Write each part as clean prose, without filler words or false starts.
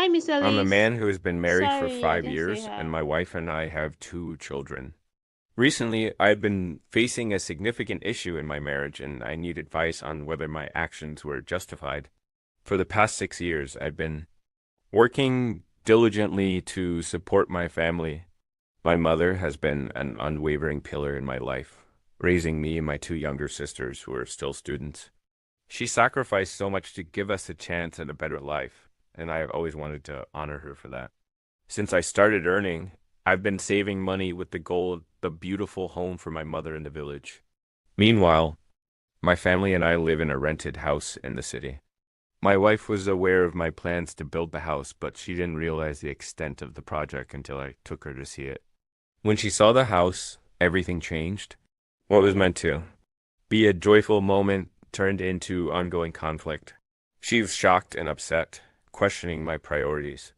Hi, Miss I'm a Elise. man who has been married for Sorry, I five didn't say years, and hi. my wife and I have two children. Recently, I've been facing a significant issue in my marriage, and I need advice on whether my actions were justified. For the past 6 years, I've been working diligently to support my family. My mother has been an unwavering pillar in my life, raising me and my two younger sisters who are still students. She sacrificed so much to give us a chance at a better life, and I have always wanted to honor her for that. Since I started earning, I've been saving money with the goal of the beautiful home for my mother in the village. Meanwhile, my family and I live in a rented house in the city. My wife was aware of my plans to build the house, but she didn't realize the extent of the project until I took her to see it. When she saw the house, everything changed. What was meant to be a joyful moment turned into ongoing conflict. She was shocked and upset, questioning my priorities.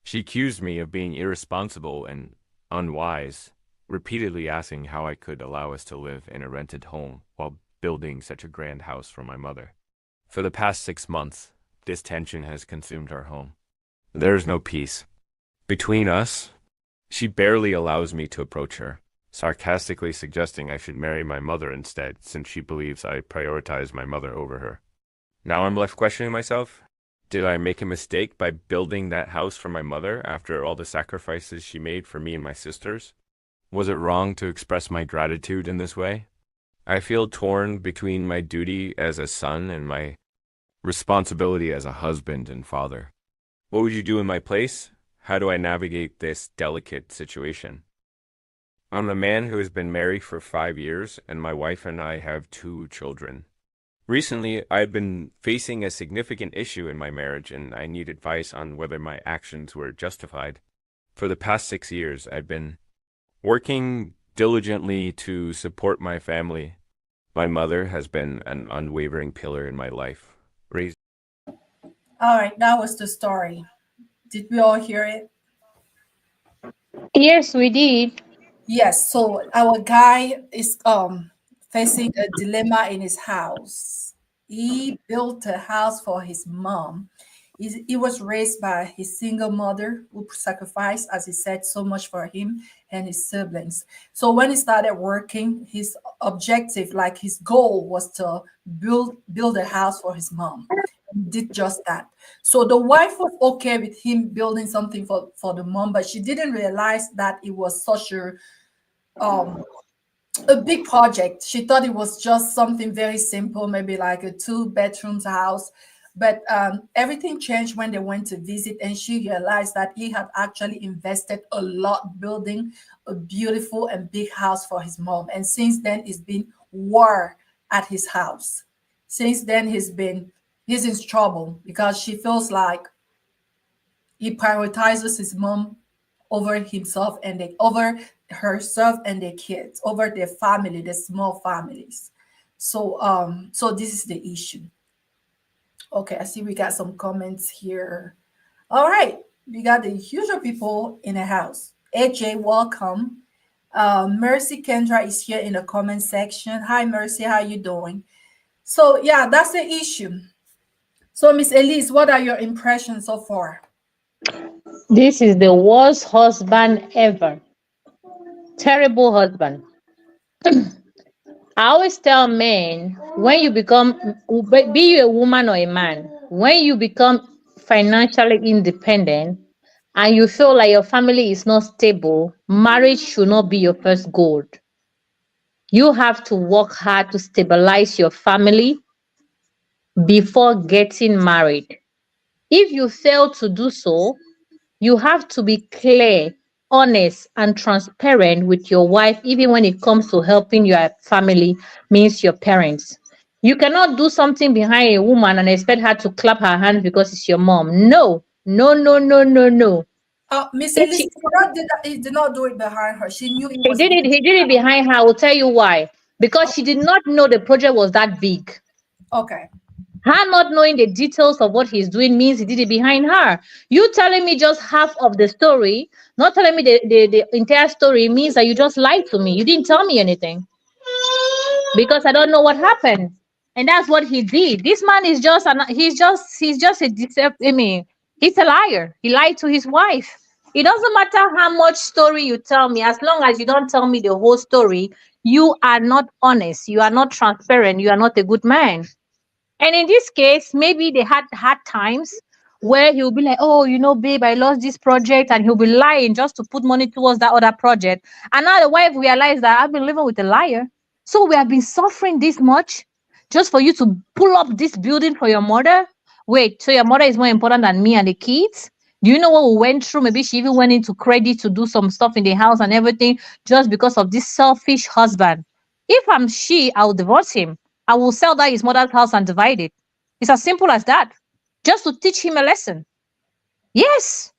She accused me of being irresponsible and unwise, repeatedly asking how I could allow us to live in a rented home while building such a grand house for my mother. For the past 6 months, this tension has consumed our home. There is no peace. Between us, she barely allows me to approach her, sarcastically suggesting I should marry my mother instead, since she believes I prioritize my mother over her. Now I'm left questioning myself. Did I make a mistake by building that house for my mother after all the sacrifices she made for me and my sisters? Was it wrong to express my gratitude in this way? I feel torn between my duty as a son and my responsibility as a husband and father. What would you do in my place? How do I navigate this delicate situation? I'm a man who has been married for 5 years, and my wife and I have two children. Recently, I've been facing a significant issue in my marriage, and I need advice on whether my actions were justified. For the past 6 years, I've been working diligently to support my family. My mother has been an unwavering pillar in my life, raising All right, that was the story. Did we all hear it? Yes, we did. Yes. So our guy is facing a dilemma in his house. He built a house for his mom. He was raised by his single mother who sacrificed, as he said, so much for him and his siblings. So when he started working, his objective, like his goal, was to build a house for his mom. He did just that. So the wife was okay with him building something for the mom, but she didn't realize that it was such um a big project. She thought it was just something very simple, maybe like a two bedrooms house. But everything changed when they went to visit, and she realized that he had actually invested a lot building a beautiful and big house for his mom. And since then, it's been war at his house. Since then, he's in trouble because she feels like he prioritizes his mom over himself and over herself and their kids, over their family, the small families. So this is the issue. Okay, I see we got some comments here. All right, we got the usual people in the house. AJ, welcome. Mercy Kendra is here in the comment section. Hi, Mercy, how you doing? So yeah, that's the issue. So Miss Elise, what are your impressions so far? This is the worst husband ever. Terrible husband. I always tell men when you become, be you a woman or a man, when you become financially independent and you feel like your family is not stable, marriage should not be your first goal. You have to work hard to stabilize your family before getting married. If you fail to do so, you have to be clear, honest, and transparent with your wife, even when it comes to helping your family, means your parents. You cannot do something behind a woman and expect her to clap her hands because it's your mom. No, no, no, no, no, no. Miss If Elise she, he did not do it behind her. She knew it he was did it, going to he did it behind her. I will tell you why. Because she did not know the project was that big. okay. Her not knowing the details of what he's doing means he did it behind her. You telling me just half of the story, not telling me the entire story, means that you just lied to me. You didn't tell me anything because I don't know what happened. And that's what he did. This man is just he's just a deceptive. I mean, He's a liar. He lied to his wife. It doesn't matter how much story you tell me, as long as you don't tell me the whole story, you are not honest. You are not transparent. You are not a good man. And in this case, maybe they had hard times where he'll be like, oh, babe, I lost this project. And he'll be lying just to put money towards that other project. And now the wife realized that I've been living with a liar. So we have been suffering this much just for you to pull up this building for your mother. Wait, so your mother is more important than me and the kids? Do you know what we went through? Maybe she even went into credit to do some stuff in the house and everything just because of this selfish husband. If I'm she, I'll divorce him. I will sell that his mother's house and divide it. It's as simple as that. Just to teach him a lesson. Yes,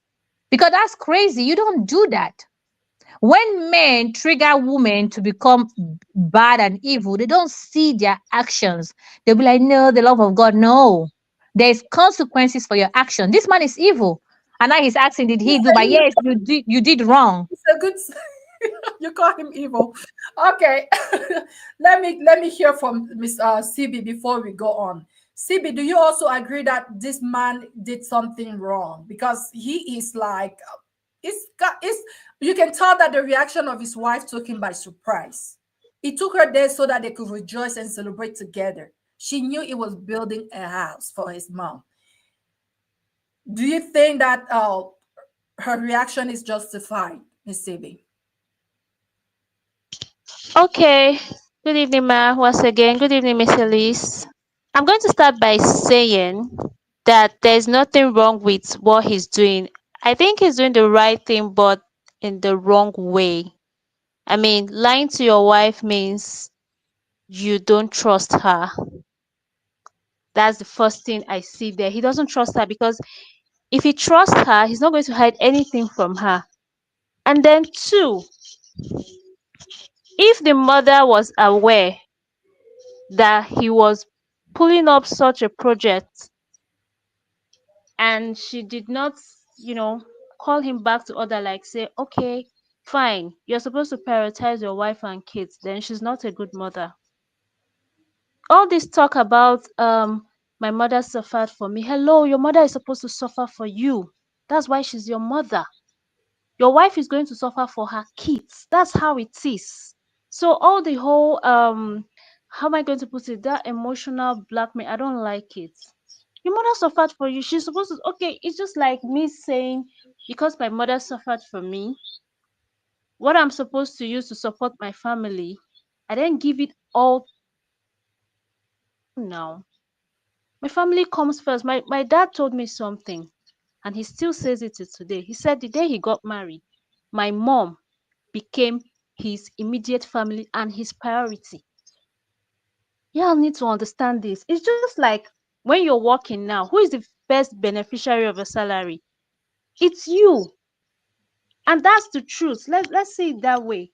because that's crazy. You don't do that. When men trigger women to become bad and evil, they don't see their actions. They'll be like, no, the love of God. No. There's consequences for your action. This man is evil. And now he's asking, did You he do? say But yes, you did wrong. it's a good. You call him evil. Okay. Let me hear from Miss CB before we go on. CB, do you also agree that this man did something wrong? Because he is like, it's you can tell that the reaction of his wife took him by surprise. He took her there so that they could rejoice and celebrate together. She knew he was building a house for his mom. Do you think that her reaction is justified, Miss CB? Okay. Good evening, Ma. Once again, good evening, Miss Elise. I'm going to start by saying that there's nothing wrong with what he's doing. I think he's doing the right thing, but in the wrong way. I mean, lying to your wife means you don't trust her. That's the first thing I see there. He doesn't trust her because if he trusts her, he's not going to hide anything from her. And then, two, if the mother was aware that he was pulling up such a project and she did not, you know, call him back to order, like say, okay, fine, you're supposed to prioritize your wife and kids, then she's not a good mother. All this talk about my mother suffered for me. Hello, your mother is supposed to suffer for you. That's why she's your mother. Your wife is going to suffer for her kids. That's how it is. So all the whole how am I going to put it, that emotional blackmail, I don't like it. Your mother suffered for you. She's supposed to, okay, it's just like me saying, because my mother suffered for me, what I'm supposed to use to support my family, I then give it all now. My family comes first. My dad told me something, and he still says it to today. He said the day he got married, my mom became his immediate family and his priority. Y'all need to understand this. It's just like when you're working now, who is the first beneficiary of a salary? It's you. And that's the truth. Let's say it that way.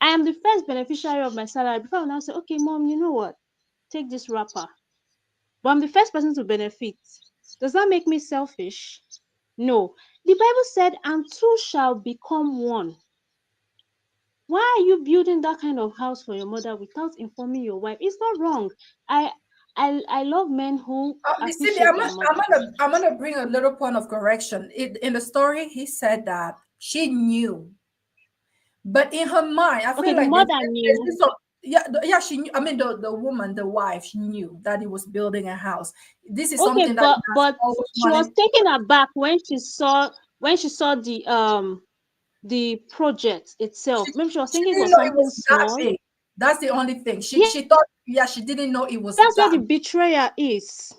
I am the first beneficiary of my salary before I now say, okay, mom, you know what? Take this wrapper. But I'm the first person to benefit. Does that make me selfish? No. The Bible said, and two shall become one. Why are you building that kind of house for your mother without informing your wife? It's not wrong. I I love men who Miss Cindy, appreciate their mothers. I'm gonna bring a little point of correction. In the story, he said that she knew, but in her mind, I Okay, feel the like mother there's knew. this yeah, she knew. I mean, the woman, the wife, she knew that he was building a house. This is Okay, something that he has but always she was wanted. taken aback when she saw the project itself. Maybe she was She thinking it didn't was know it something was that small. big. That's the only thing. Yeah, She thought, yeah, she didn't know it was that's where that. the betrayal is.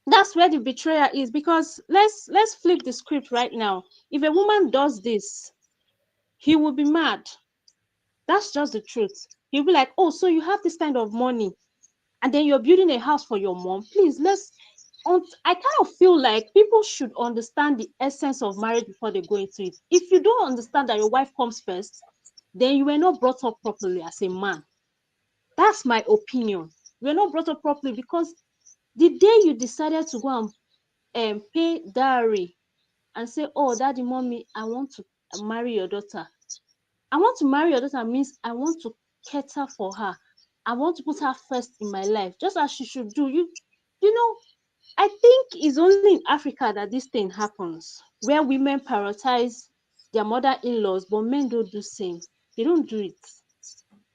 That's where the betrayal is, because let's flip the script right now. If a woman does this, he will be mad. That's just the truth. He'll be like, oh, so you have this kind of money and then you're building a house for your mom. Please, I kind of feel like people should understand the essence of marriage before they go into it. If you don't understand that your wife comes first, then you were not brought up properly as a man. That's my opinion. You were not brought up properly because the day you decided to go and pay dowry and say, oh, daddy, mommy, I want to marry your daughter. I want to marry your daughter means I want to cater for her. I want to put her first in my life, just as she should do. You know, I think it's only in Africa that this thing happens, where women prioritize their mother-in-laws, but men don't do same. They don't do it.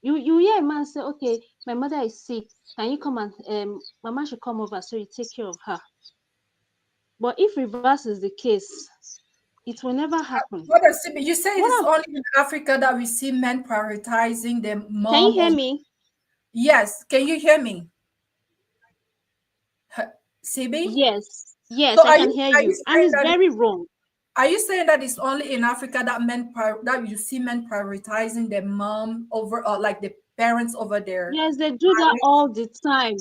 You hear a man say, okay, my mother is sick. Can you come and mama should come over so you take care of her. But if reverse is the case, it will never happen. What does you say it What is am only in Africa that we see men prioritizing their Can you mom hear over. me? Yes, can you hear me? CB? Yes. So Yes, I can hear are you you. And saying it's that very wrong. are you saying that it's only in Africa that that you see men prioritizing their mom over or like the parents over their Yes, they do that wives? all the time.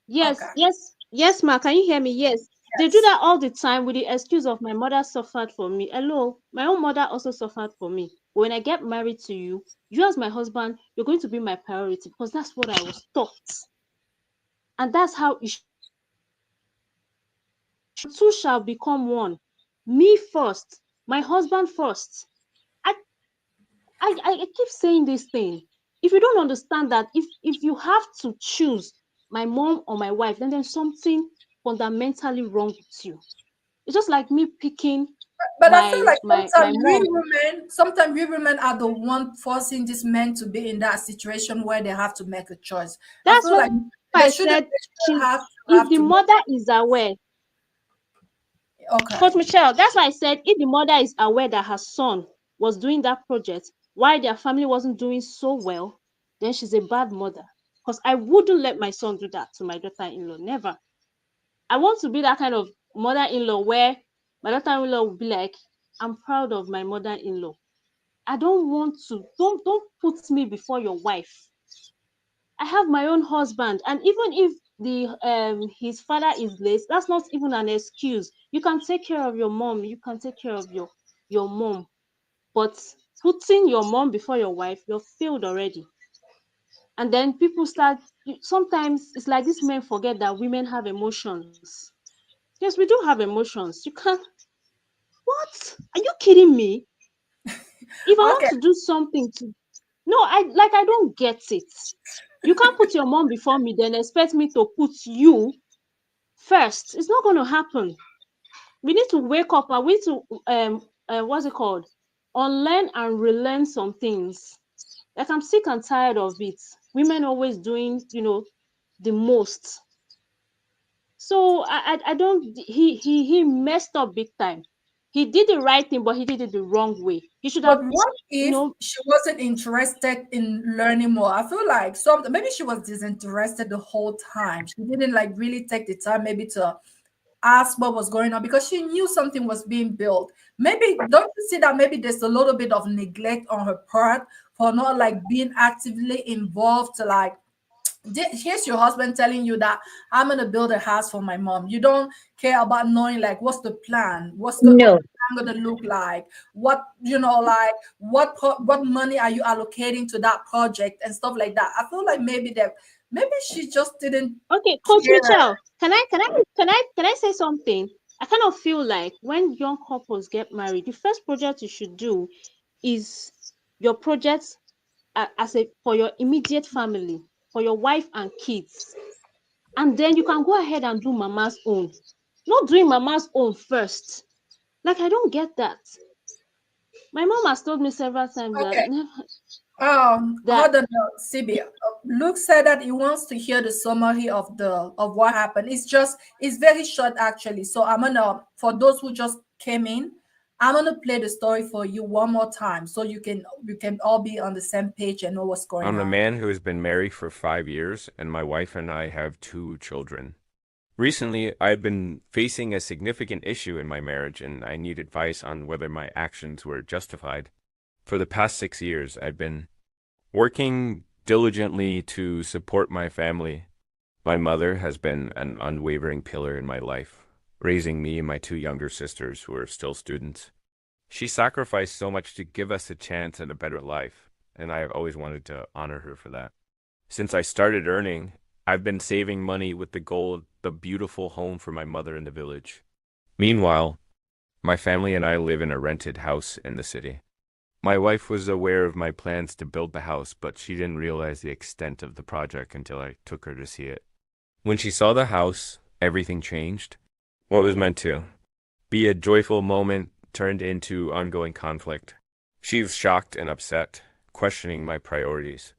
Yes, Okay. yes, yes, ma. Can you hear me? Yes. They do Yes. that all the time with the excuse of my mother suffered for me. Hello, my own mother also suffered for me. When I get married to you, you as my husband, you're going to be my priority because that's what I was taught. And that's how it two shall become one. Me first, my husband first. I, I keep saying this thing. If you don't understand that, if you have to choose my mom or my wife, then there's something fundamentally wrong with you. It's just like me picking But I feel like my mom. sometimes we women are the one forcing these men to be in that situation where they have to make a choice. I That's feel why like I said they shouldn't she's if have the to make mother is aware, okay. Coach Michelle, that's why I said if the mother is aware that her son was doing that project, why their family wasn't doing so well, then she's a bad mother. Because I wouldn't let my son do that to my daughter-in-law. Never. I want to be that kind of mother-in-law where my daughter-in-law will be like, I'm proud of my mother-in-law. I don't want to. Don't put me before your wife. I have my own husband, and even if the his father is late, that's not even an excuse. You can take care of your mom. You can take care of your mom, but putting your mom before your wife, you're failed already. And then people start. Sometimes it's like these men forget that women have emotions. Yes, we do have emotions. You can't. What? Are you kidding me? If I want Okay. to do something to no, I don't get it. You can't put your mom before me, then expect me to put you first. It's not going to happen. We need to wake up and we need to what's it called? Unlearn and relearn some things. Like I'm sick and tired of it. Women always doing, the most. So I don't. He messed up big time. He did the right thing, but he did it the wrong way. He should But have, what you if know, she wasn't interested in learning more? I feel like maybe she was disinterested the whole time. She didn't like really take the time maybe to ask what was going on because she knew something was being built. Maybe don't you see that maybe there's a little bit of neglect on her part for not like being actively involved to like here's your husband telling you that I'm gonna build a house for my mom. You don't care about knowing like what's the plan, what's No, the plan gonna look like, what like what money are you allocating to that project and stuff like that. I feel like maybe she just didn't okay, Coach care. Michelle, can I say something? I kind of feel like when young couples get married, the first project you should do is your project as a for your immediate family, for your wife and kids, and then you can go ahead and do mama's own. Not doing mama's own first. Like I don't get that. My mom has told me several times that Okay. never that Hold on, CB. Luke said that he wants to hear the summary of what happened. It's very short actually. So I'm gonna for those who just came in, I'm gonna play the story for you one more time so you can all be on the same page and know what's going I'm a on. man who has been married for 5 years, and my wife and I have 2 children. Recently, I've been facing a significant issue in my marriage, and I need advice on whether my actions were justified. For the past 6 years, I've been working diligently to support my family. My mother has been an unwavering pillar in my life, raising me and my 2 younger sisters who are still students. She sacrificed so much to give us a chance at a better life, and I have always wanted to honor her for that. Since I started earning, I've been saving money with the goal of the beautiful home for my mother in the village. Meanwhile, my family and I live in a rented house in the city. My wife was aware of my plans to build the house, but she didn't realize the extent of the project until I took her to see it. When she saw the house, everything changed. What was meant to be a joyful moment turned into ongoing conflict. She was shocked and upset, questioning my priorities.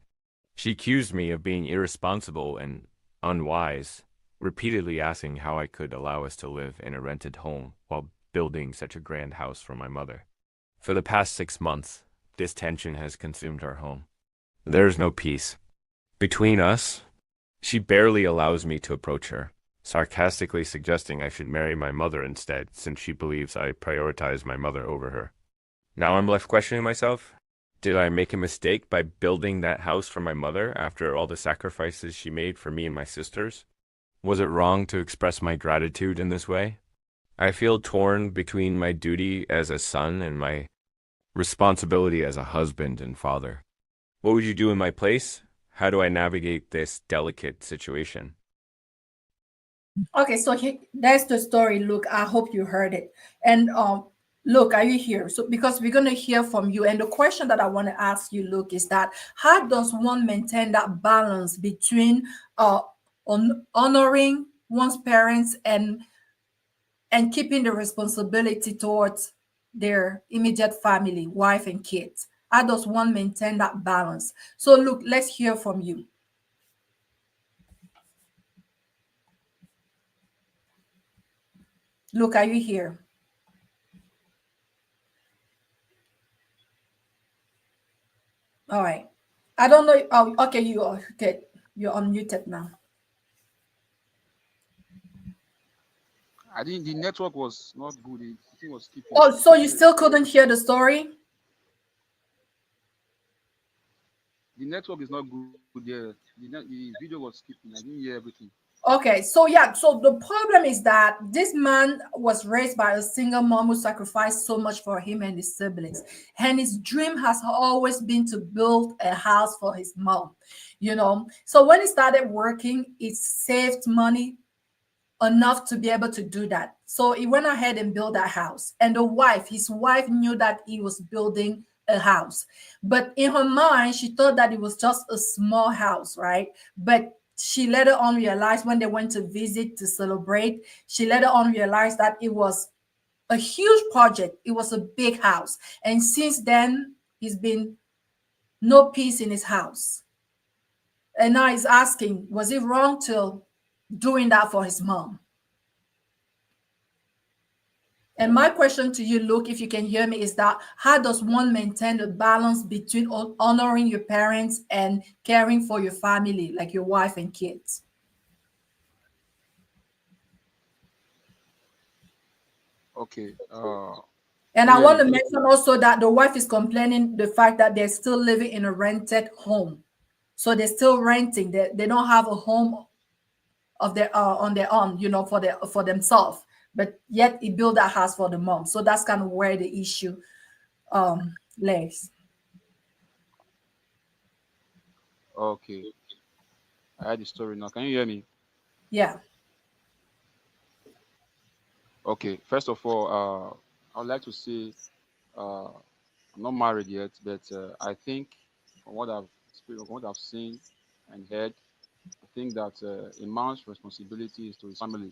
She accused me of being irresponsible and unwise, repeatedly asking how I could allow us to live in a rented home while building such a grand house for my mother. For the past 6 months, this tension has consumed our home. There is no peace. Between us, she barely allows me to approach her, sarcastically suggesting I should marry my mother instead, since she believes I prioritize my mother over her. Now I'm left questioning myself. Did I make a mistake by building that house for my mother after all the sacrifices she made for me and my sisters? Was it wrong to express my gratitude in this way? I feel torn between my duty as a son and my responsibility as a husband and father. What would you do in my place? How do I navigate this delicate situation? Okay, so that's the story. Look, I hope you heard it. And look, are you here? So because we're gonna hear from you. And the question that I want to ask you, Luke, is that how does one maintain that balance between uh honoring one's parents and keeping the responsibility towards their immediate family, wife and kids? How does one maintain that balance? So look, let's hear from you. Look, are you here? All right. I don't know. Oh, okay, you are okay. You're unmuted now. I think the network was not good. The thing was keeping. Oh, so you still couldn't hear the story? The network is not good there. The video was skipping. I didn't hear everything. Okay, so yeah, so the problem is that this man was raised by a single mom who sacrificed so much for him and his siblings. And his dream has always been to build a house for his mom, you know. So when he started working, it saved money enough to be able to do that. So he went ahead and built that house. And his wife knew that he was building a house. But in her mind, she thought that it was just a small house, right? But she later on realized when they went to visit to celebrate, she later on realized that it was a huge project. It was a big house. And since then, he's been no peace in his house. And now he's asking, was it wrong to doing that for his mom? And my question to you, Luke, if you can hear me, is that how does one maintain the balance between honoring your parents and caring for your family, like your wife and kids? Okay. And Can you I hear want to me? mention also that the wife is complaining the fact that they're still living in a rented home. So they're still renting. They don't have a home of their on their own, you know, for themselves. But yet he built that house for the mom. So that's kind of where the issue lays. Okay. I had the story now. Can you hear me? Yeah. Okay. First of all, I would like to say I'm not married yet, but I think from what I've experienced, from what I've seen and heard, I think that a man's responsibility is to his family,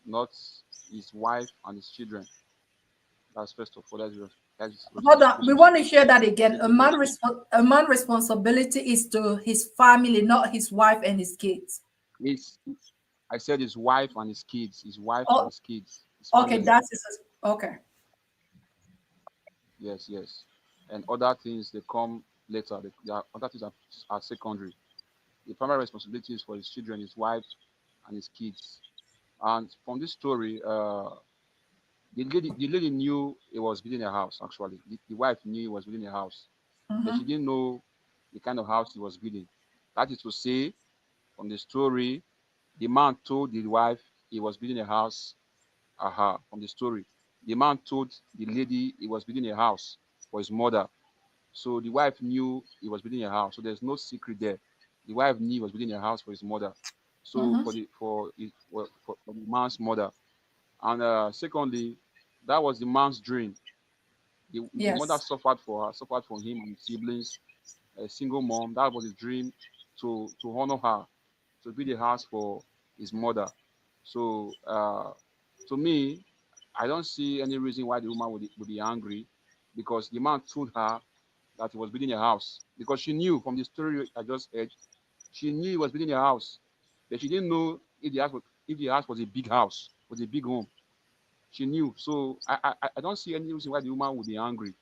not his wife and his children. That's first of all. That's Hold on. We want to hear that again. responsibility for his A man responsibility is to his family, not his wife and his kids. his I said his wife and his kids, his wife and Oh, his kids, his okay. family. That's his, okay. Yes, yes. And other things they come later. Other things are secondary. The primary responsibility is for his children, his wife, and his kids. And from this story, the lady knew he was building a house. Actually, the wife knew he was building a house, but she Mm-hmm. didn't know the kind of house he was building. That is to say, from the story, the man told the wife he was building a house. Aha, from the story, the man told the lady he was building a house for his mother. So the wife knew he was building a house. So there's no secret there. The wife knew he was building a house for his mother. So Mm-hmm. for the man's mother. And secondly, that was the man's dream. The mother Yes. suffered for him and his siblings. A single mom. That was his dream to honor her, to build a house for his mother. So to me, I don't see any reason why the woman would be angry because the man told her that he was building a house because she knew from the story I just heard, she knew he was building a house, but she didn't know if the house was a big house, was a big home. She knew, so I don't see any reason why the woman would be angry.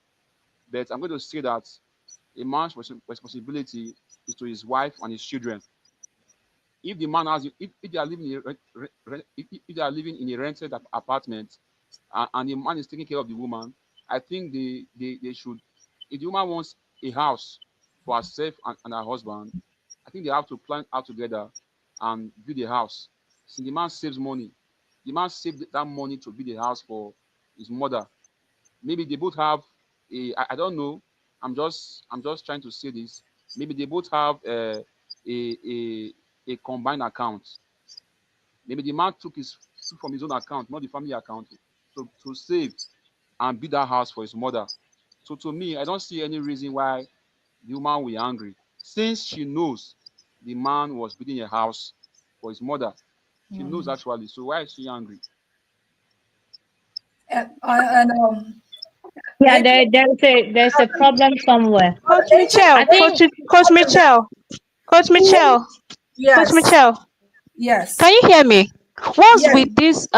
But I'm going to say that a man's responsibility is to his wife and his children. If the man has, if they are living in a if they are living in a rented apartment, and the man is taking care of the woman, I think they should. If the woman wants a house for herself and her husband, I think they have to plan out together and build a house. Since the man saves money, the man saved that money to build a house for his mother. Maybe they both have I don't know. I'm just trying to say this. Maybe they both have a combined account. Maybe the man took from his own account, not the family account, to save and build that house for his mother. So to me, I don't see any reason why the woman will be angry since she knows the man was building a house for his mother. She knows actually. So why is she angry? And Yeah, AJ, there's a problem somewhere. Coach AJ, I Michelle, think Coach Michelle, Coach Michelle, Coach yes, Michelle. Can yes, you hear me? What's yes. with this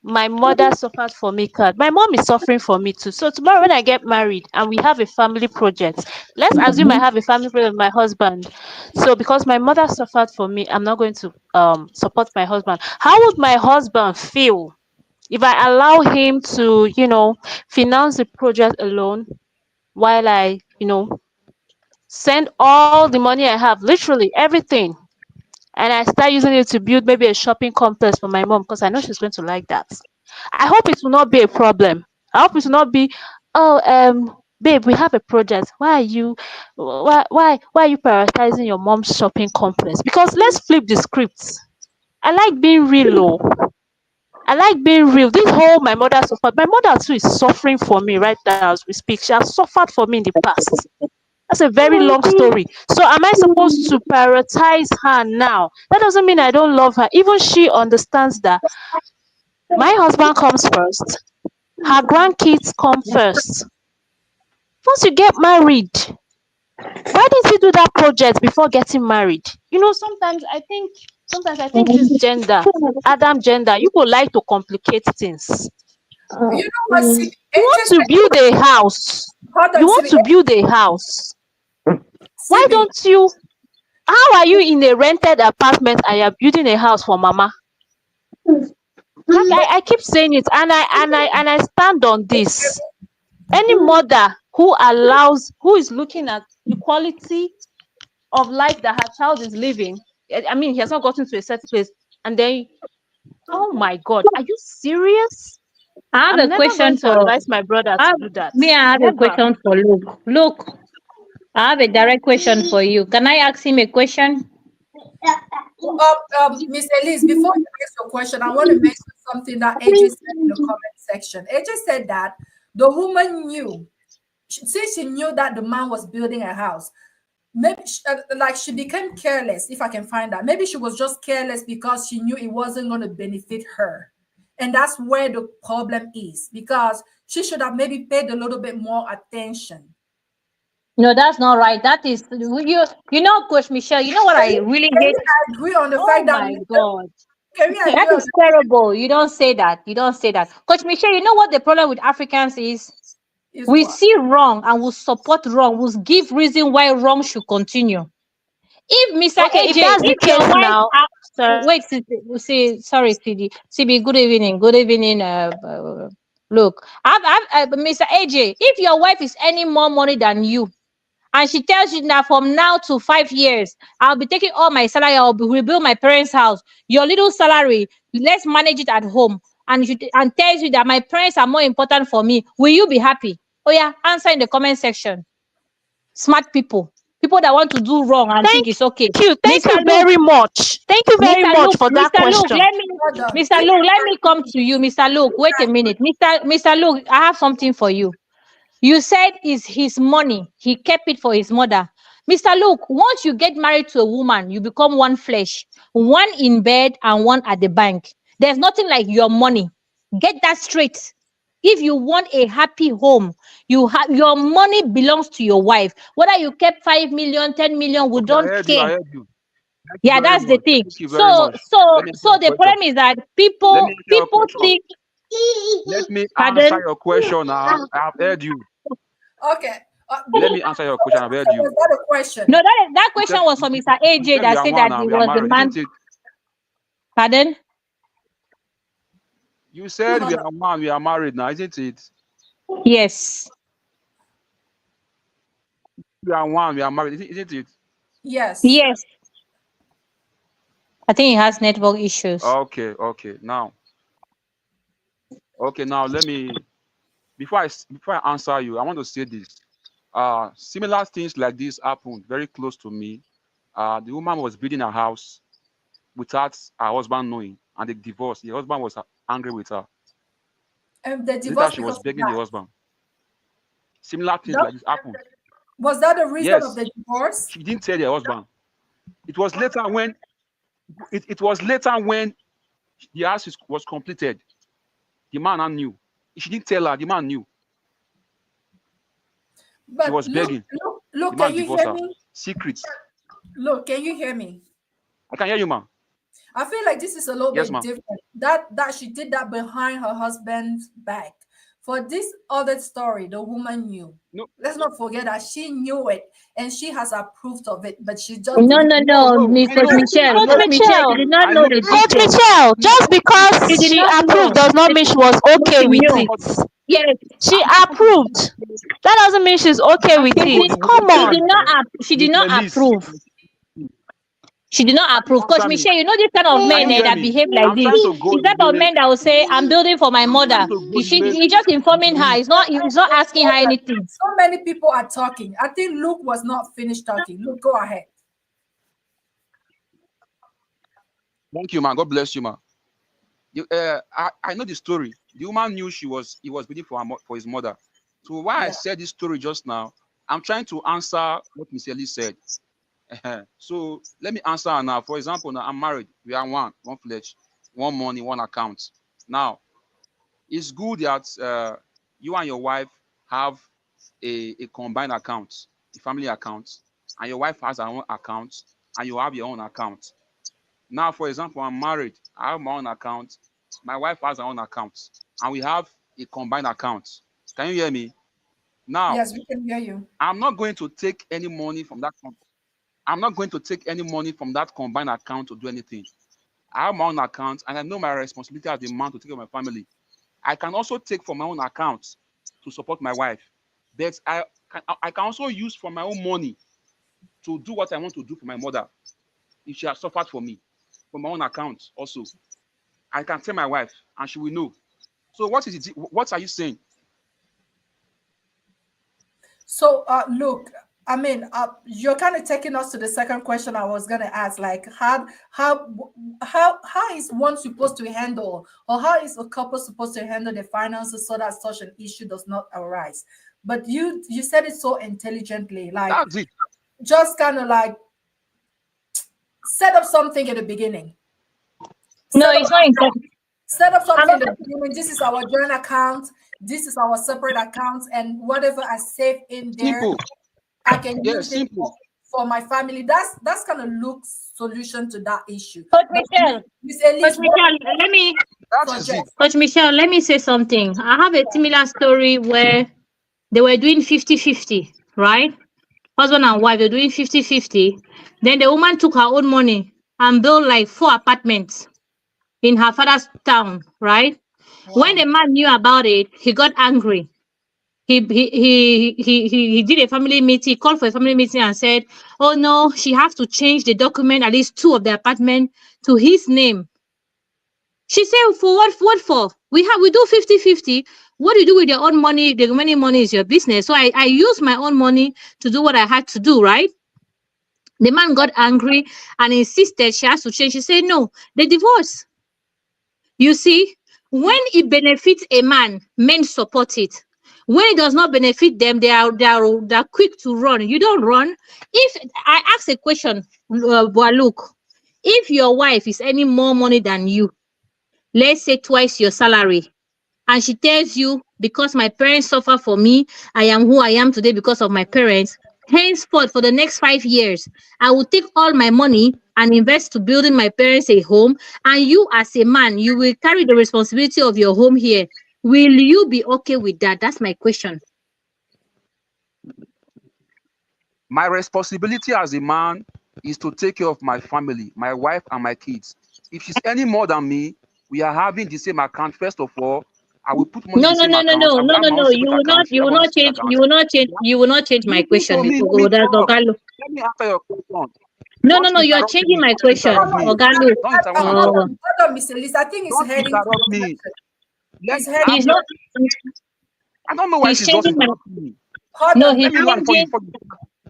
my mother suffered for me card? My mom is suffering for me too. So tomorrow when I get married and we have a family project, let's assume I have a family project with my husband. So because my mother suffered for me, I'm not going to support my husband. How would my husband feel if I allow him to, finance the project alone while I, send all the money I have, literally everything, and I start using it to build maybe a shopping complex for my mom because I know she's going to like that. I hope it will not be a problem. I hope it will not be, oh, babe, we have a project. Why are you prioritizing your mom's shopping complex? Because let's flip the script. I like being real, oh. I like being real. This whole my mother suffered. My mother too is suffering for me right now as we speak. She has suffered for me in the past. That's a very long story. So am I supposed to prioritize her now? That doesn't mean I don't love her. Even she understands that my husband comes first, her grandkids come first. Once you get married, why didn't he do that project before getting married? Sometimes I think this gender, Adam gender, you would like to complicate things. You know what? See, You AJ want to said, build a house. hold You on, want CB, to build a house. Why CB. don't you how are you in a rented apartment and you're building a house for mama? Like I keep saying it and I stand on this. Any mother who is looking at the quality of life that her child is living, I mean he has not gotten to a certain place, and then oh my god, are you serious? I have I'm a never going question to for advise my brother I to have, do that. me. I have a Never. question for Luke. Luke, I have a direct question for you. Can I ask him a question? Miss Elise, before you ask your question, I want to mention something that AJ said in the comment section. AJ said that the woman knew, since she knew that the man was building a house, maybe like she became careless, if I can find out. Maybe she was just careless because she knew it wasn't going to benefit her. And that's where the problem is, because she should have maybe paid a little bit more attention. No, that's not right. That is Coach Michelle. You know what I really Can hate? we agree on the Oh fact that my god. can we That agree on is terrible. You don't say that. You don't say that. Coach Michelle, you know what the problem with Africans is? is We what? see wrong and we support wrong. We give reason why wrong should continue. If Mr. Okay, if AJ, that's the if your case wife, now, sorry. wait, sorry, CD, good evening. Look, Mr. AJ, if your wife is earning more money than you, and she tells you that from now to 5 years, I'll be taking all my salary, I'll be rebuild my parents' house. Your little salary, let's manage it at home. And tells you that my parents are more important for me. Will you be happy? Oh yeah, answer in the comment section. Smart people that want to do wrong and think Thank it's okay. you. Thank Mr. you Luke, very much. Thank you very Mr. much Luke, for that Mr. Luke, question. Hold on. Mr. Luke, let me come to you, Mr. Luke. Wait a minute, Mr. Luke. I have something for you. You said it's his money. He kept it for his mother. Mr. Luke, once you get married to a woman, you become one flesh, one in bed and one at the bank. There's nothing like your money. Get that straight. If you want a happy home, you have your money belongs to your wife. Whether you kept 5 million, 10 million, we Okay, I don't heard you. care. I heard you. Thank you Yeah, very that's the much. thing. Thank you very So much. so Let me answer so your the question. problem is that Let me answer your people question. think. Let me answer Pardon? your question. I have heard you. Okay. Let me answer your question. I've heard you. Was that a No, question? that You question said was you, from you Mr. you AJ said we that are said one that and he we are was the married, isn't man. it? Pardon? You said we are one, we are married now, isn't it? Yes. We are one, we are married, isn't it? Yes. Yes. I think he has network issues. Okay, okay. Now let me before I answer you, I want to say this. Similar things like this happened very close to me. The woman was building a house without her husband knowing, and they divorced. The husband was angry with her. And the Later, divorce she was because of begging the that. husband. Similar things That like this happened. was that the reason of Yes, the divorce? she didn't tell the husband. It was later when it was later when the house was completed. The man now knew. She didn't tell her. The man knew. She But was begging. The look, can man you divorced hear her. me? Secrets. Look, can you hear me? I can hear you, man. I feel like this is a little Yes, bit man. different. That she did that behind her husband's back. For this other story, the woman knew. No, Let's not forget that she knew it and she has approved of it, but she just No, didn't. no, no, no, no. Miss I Coach know. Michelle. I Coach Coach know. Michelle, she Michelle, did not I know know. the Coach details. Michelle, just She because did she not approved know. does not mean she was But okay she with knew. it. Yes. She I'm not approved. That doesn't mean she's okay I'm with She not it. did, going Come she anywhere. did on. not she Miss did not Elise, approve. She did not can you approve. Coach answer me? Michelle, you know this kind of Can men you hear that me? behave like I'm this. trying to go Is the that of way. men that will say, I'm building for my I'm trying mother. to go Is the she way. he just Miss informing her. Elise, He's not asking her anything. So many people are talking. I think Luke was not finished talking. Luke, go ahead. thank you, man. God bless you, man. I know the story. The woman knew he was waiting for for his mother. So why I Yeah. said this story just now, I'm trying to answer what Miss Elise said. So let me answer her now. For example, now I'm married. We are one flesh, one money, one account. Now it's good that you and your wife have a combined account, a family account, and your wife has her own account, and you have your own account. Now, for example, I'm married. I have my own account. My wife has her own account, and we have a combined account. Can you hear me? Now, Yes, we can hear you. I'm not going to take any money from that. I'm not going to take any money from that combined account to do anything. I have my own account, and I know my responsibility as a man to take care of my family. I can also take from my own account to support my wife, but I can also use from my own money to do what I want to do for my mother if she has suffered for me from my own account also. I can tell my wife and she will know. So what are you saying? So, look, I mean, you're kind of taking us to the second question I was gonna ask, like how is one supposed to handle, or how is a couple supposed to handle the finances so that such an issue does not arise? But you said it so intelligently, like That's it. just kind of like set up something at the beginning. No, Set up it's not important. set up I'm something not, at the beginning. This is our joint account. This is our separate accounts, and whatever I save in there, Simple. I can Yeah, use it simple. for my family. That's kind of Luke's solution to that issue. Coach But Michelle. Miss Coach Elise, what Michelle, let me That is it. suggest? Coach Michelle, let me say something. I have a similar story where they were doing 50-50, right? Husband and wife, they're doing 50-50. Then the woman took her own money and built like 4 apartments in her father's town, right? When Wow. the man knew about it, he got angry. He did a family meeting, he called for a family meeting and said, oh no, she has to change the document, at least two of the apartment, to his name. She said, for what for? We do 50-50. What you do with your own money, the remaining money is your business. So I use my own money to do what I had to do, right? The man got angry and insisted she has to change. She said, no, the divorce. You see, when it benefits a man, men support it. When it does not benefit them, they are quick to run. You don't run. If I ask a question, Look, if your wife is earning more money than you, let's say twice your salary, and she tells you, because my parents suffer for me, I am who I am today because of my parents. Henceforth, for the next 5 years, I will take all my money and invest to building my parents a home. And you, as a man, you will carry the responsibility of your home here. Will you be okay with that? That's my question. My responsibility as a man is to take care of my family, my wife, and my kids. If she's any more than me, we are having the same account. First of all, I will put money in No, the no, same no, no, account. no, I will no, have no, my own no. You separate will not. account. She You will will have her own not separate change. account. You will not change. You will not change my Listen to question. me. Let me Oh, talk. Ogalu. Let me answer your question. No, no, Don't no. You are interrupt changing me. my Don't question, interrupt No, me. Ogalu. Don't interrupt me. Oh, hold on, Miss Elise. I think it's Don't heading to interrupt your me. question. Let It's me, heading. he's not. I don't know why He's she's just changing my. interrupting me. Hold No, on. he's Let me land for you. changing. For you.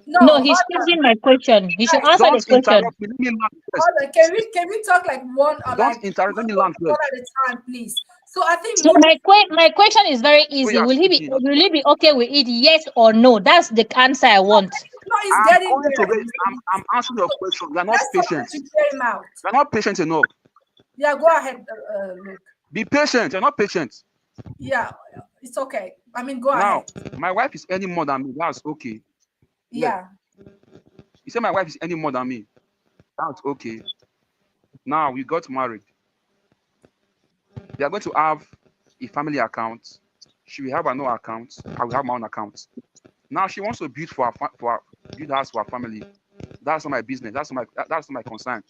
No, No, hold he's on. changing my question. He should Guys, answer the Don't question. interrupt me. Let me land first. hold on. Can we talk like one or Don't like interrupt. Let me one land first. at a time, please? So I think So look, my question is very So easy. you are Will he be speaking. will he be okay with it? Yes or no? That's the answer I want. no, it's I'm getting going to there. get. I'm answering your question. You are not Let's patient. to hear him out. You are not patient enough. Yeah, go ahead, look. Be patient. You're not patient. Yeah, it's okay. I mean, go Now, ahead. my wife is earning more than me. That's okay. Yes. Yeah. You say my wife is earning more than me. That's okay. Now we got married. They are going to have a family account. She will have her own account. I will have my own account. Now she wants to build build house for her family. That's not my business. That's not my concern.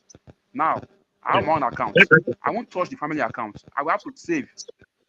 Now I have my own account. I won't touch the family account. I will have to save.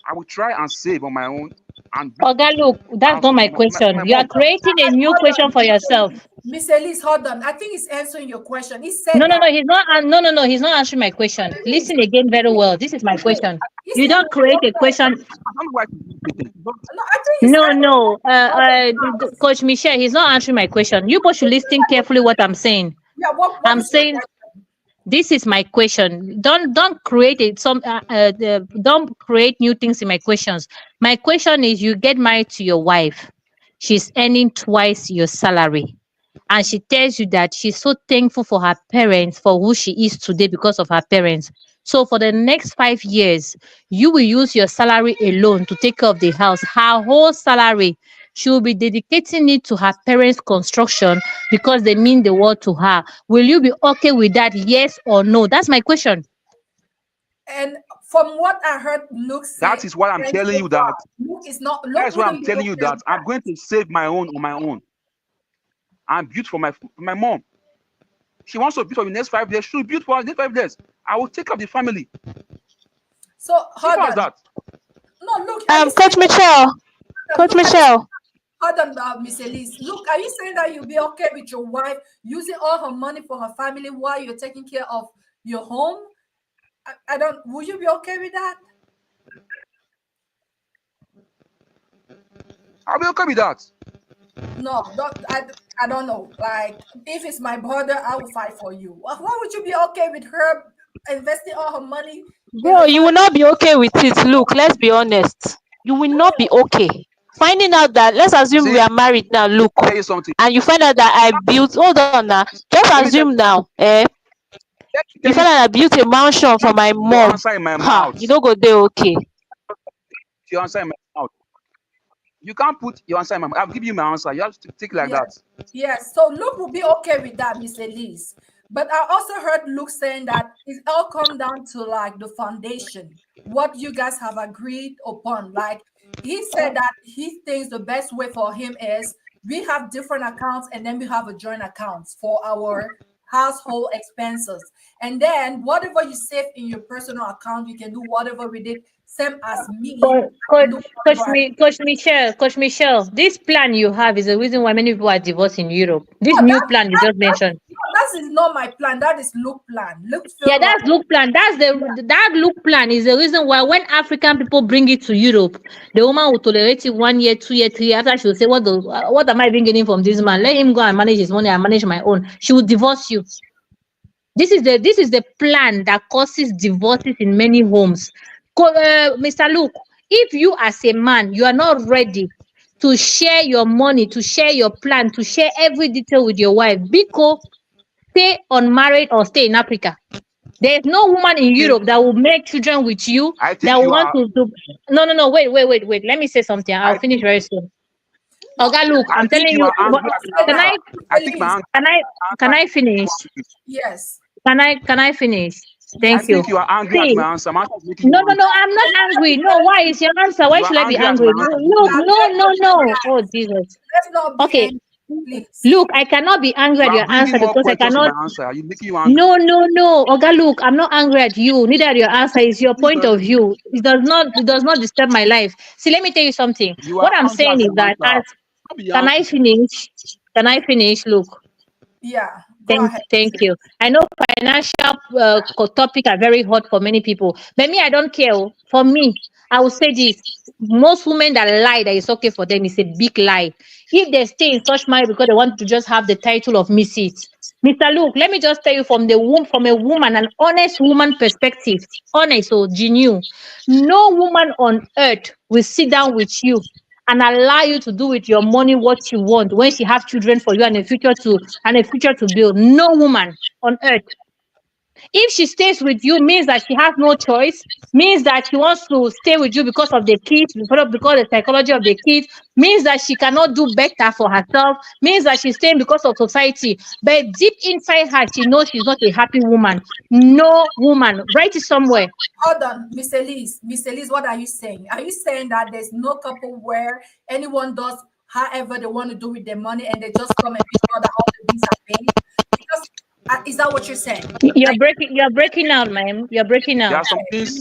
I will try and save on my own and Oga, look, that's not also my for question. my You are mom. creating a new Hold question on, for yourself. Miss Elise, hold on. I think he's answering your question. He said No, no, that no, he's not. No, no, no, he's not answering my question. please, Listen again very well. This is my question. he's You don't answering create your a question. question. I don't know why she's repeating. No, I think he's No, answering. no, Hold on. Coach Michelle, he's not answering my question. You both should listen carefully what I'm saying. Yeah, what I'm is your saying question? this is my question. Don't create it. Don't create new things in my questions. My question is: you get married to your wife. She's earning twice your salary, and she tells you that she's so thankful for her parents for who she is today because of her parents. So for the next 5 years, you will use your salary alone to take care of the house. Her whole salary, she will be dedicating it to her parents' construction because they mean the world to her. Will you be okay with that? Yes or no? That's my question. And from what I heard Luke That say, is why I'm saying telling so you far, that. Luke is not. That Luke is why I'm wouldn't be telling you okay that with I'm that. going to save my own on my own. I'm built for my mom. She wants to build for the next 5 years. She'll build for the next 5 years. I will take care of the family. So Simple hold as on. that. No, look, are you Coach saying Michelle, that? Coach Look, are you Michelle. hold on, Miss Elise? Look, are you saying that you'll be okay with your wife using all her money for her family while you're taking care of your home? I don't. Would you be okay with that? I'll be okay with that. No, don't. I don't know. Like, if it's my brother, I will fight for you. Why would you be okay with her investing all her money in Bro, her you will family? not be okay with it. Look, let's be honest. You will not be okay. Finding out that, let's assume See, we are married now, look, tell you something. and you find out that I built, hold on now, just Let me tell assume now, let me you tell you find out I built a mansion for my your mom. answer in my Ha, mouth. you don't go there, okay. Your answer in my mouth. You can't put your answer in my mouth. I'll give you my answer. You have to take it like Yes, that. yes. So Luke will be okay with that, Miss Elise. But I also heard Luke saying that it all come down to like the foundation, what you guys have agreed upon. Like he said that he thinks the best way for him is we have different accounts and then we have a joint accounts for our household expenses. And then whatever you save in your personal account, you can do whatever with it. Same as me, I can do whatever I Coach Michelle, this plan you have is the reason why many people are divorced in Europe. This no, new plan you just mentioned. that is not my plan. That is Luke plan. Luke Yeah, feel like that's look plan. That look plan is the reason why when African people bring it to Europe, the woman will tolerate it 1 year, 2 year, 3 year. After she will say, what am I even getting from this man? Let him go and manage his money. I manage my own. She will divorce you. This is the plan that causes divorces in many homes. Mr. Luke, if you as a man you are not ready to share your money, to share your plan, to share every detail with your wife, Biko, stay unmarried or stay in Africa. There's no woman in think Europe that will make children with you I that think you want are to. No. Wait. Let me say something. I'll I finish very soon. No, Okay, look, I I'm think telling you you. are angry at my Can Mr. I? answer. I Mr. think my Lees, answer Can I? Can I finish? yes, Can I finish? I Thank yes, you. think you are angry at See, my answer. My answer is making you no. angry. I'm not Are angry. you No, why is your answer? Why You are should I be angry at my angry? answer. It's Look, making you angry. no. Oh Jesus. let's not be Okay, angry, please. look, I cannot be angry You at are your bringing answer more because I questions to my cannot. answer. Are you making you angry? No. Oga, look, I'm not angry at you. Neither your answer is your point Jesus, of view. It does not disturb my life. See, let me tell you something. you are What I'm angry saying at is my that answer. as Don't be can angry. I finish? Can I finish? Look. Yeah, go ahead. Thank you. I know financial topic are very hot for many people, but me, I don't care. Oh. For me, I will say this: most women that lie that it's okay for them is a big lie. If they stay in such marriage because they want to just have the title of Mrs. Mr. Luke, let me just tell you from the womb, from a woman, an honest woman perspective, honest or genuine. No woman on earth will sit down with you and allow you to do with your money what you want when she have children for you and a future to build. No woman on earth. If she stays with you, means that she has no choice, means that she wants to stay with you because of the kids, because of the psychology of the kids, means that she cannot do better for herself, means that she's staying because of society. But deep inside her, she knows she's not a happy woman. No woman. Write it somewhere. Hold on, Mr. Lees. Mr. Lees, what are you saying? Are you saying that there's no couple where anyone does however they want to do with their money and they just come and make sure that all the bills are paid? Because is that what you're saying? Like, You're breaking out, ma'am. You're breaking There out. are some things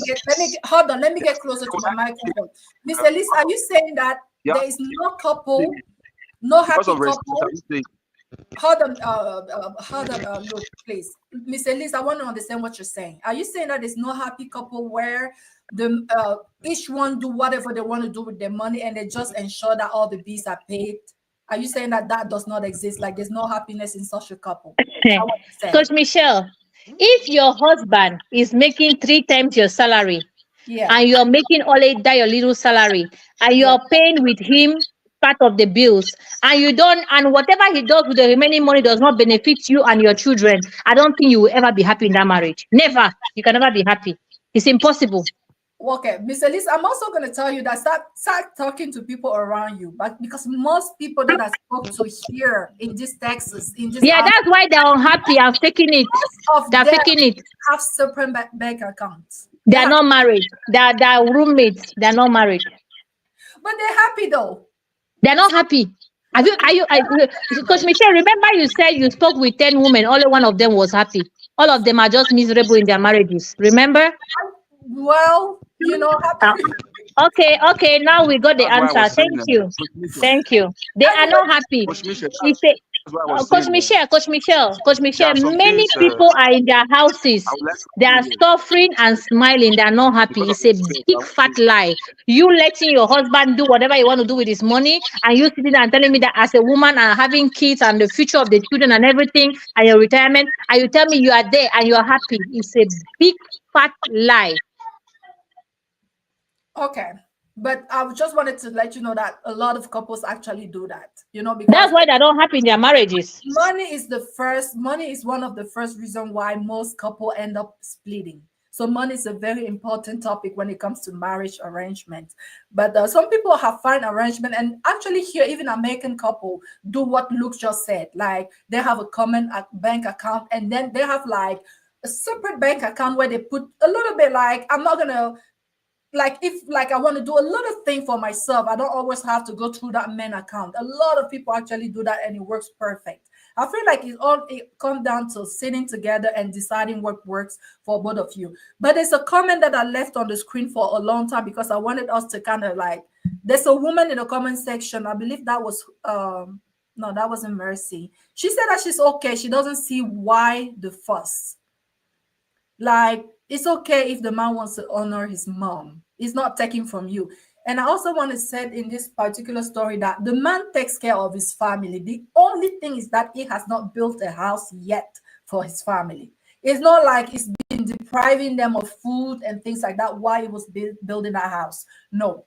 hold on, let me get closer to my microphone. Mr. Lees, are you saying that yeah, there is no couple, no because happy of respect. couple? Hold on, look, please. Mr. Liz, I want to understand what you're saying. Are you saying that there's no happy couple where the each one do whatever they want to do with their money and they just ensure that all the bills are paid? Are you saying that that does not exist? Like there's no happiness in such a couple? Is that what you're saying? Coach Michelle, if your husband is making three times your salary Yeah, and you're making only that your little salary and yeah. you're paying with him part of the bills and you don't and whatever he does with the remaining money does not benefit you and your children, I don't think you will ever be happy in that marriage. Never. You can never be happy. It's impossible. Okay, Mr. Liz, I'm also going to tell you that start talking to people around you, but because most people that I spoke to here in this Texas, in this Yeah, that's why they're unhappy. I'm faking it. most of They're them faking it. have separate bank accounts. They They're have, not married. They're roommates. They're not married. but they're happy though. They're not happy. Have you, are you, Coach Michelle, remember you said you spoke with 10 women, only one of them was happy. All of them are just miserable in their marriages. Remember? Well, Uh, okay. Now we got the That's why I answer. was saying Thank you. Coach Misha. Thank you. They are anyway, not happy. Coach Misha, It's a, that's why I was saying Coach there Michelle, are some many things people are in their I houses. would like They to are say here suffering and smiling. They are not happy. because of It's a respect. I big want fat to lie. You letting your husband do whatever you want to do with his money, and you sitting there and telling me that as a woman and having kids and the future of the children and everything and your retirement, and you tell me you are there and you're happy. It's a big fat lie. okay. But I just wanted to let you know that a lot of couples actually do that, That's because why they're not happy in their marriages. money is one of the first reason why most couple end up splitting. So money is a very important topic when it comes to marriage arrangement. But some people have fine arrangement, and actually here even American couple do what Luke just said. Like they have a common bank account, and then they have like a separate bank account where they put a little bit, like I'm not gonna, like if like I want to do a little thing for myself, I don't always have to go through that main account. A lot of people actually do that and it works perfect. I feel like it comes down to sitting together and deciding what works for both of you. But there's a comment that I left on the screen for a long time because I wanted us to kind of like, there's a woman in the comment section, I believe that was no, that wasn't Mercy. She said that she's okay, she doesn't see why the fuss. Like, it's okay if the man wants to honor his mom. It's not taken from you. And I also want to say in this particular story that the man takes care of his family. The only thing is that he has not built a house yet for his family. It's not like he's been depriving them of food and things like that while he was building a house. No.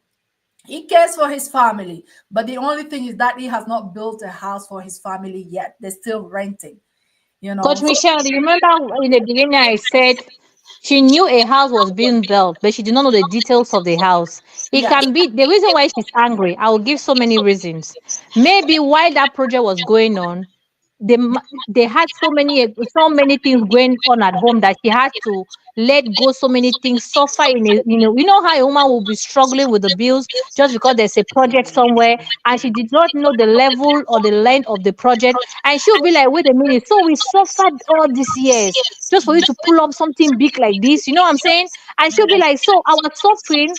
He cares for his family. But the only thing is that he has not built a house for his family yet. They're still renting. Coach So Michelle, do you remember in the beginning I said She knew a house was being built, but she did not know the details of the house. It Yeah. can be the reason why she's angry. I will give so many reasons. Maybe while that project was going on, they had so many things going on at home that she had to let go so many things, suffer in a, you know how a woman will be struggling with the bills just because there's a project somewhere, and she did not know the level or the length of the project, and she'll be like, wait a minute, so we suffered all these years just for you to pull up something big like this, you know what I'm saying? And she'll be like, so our suffering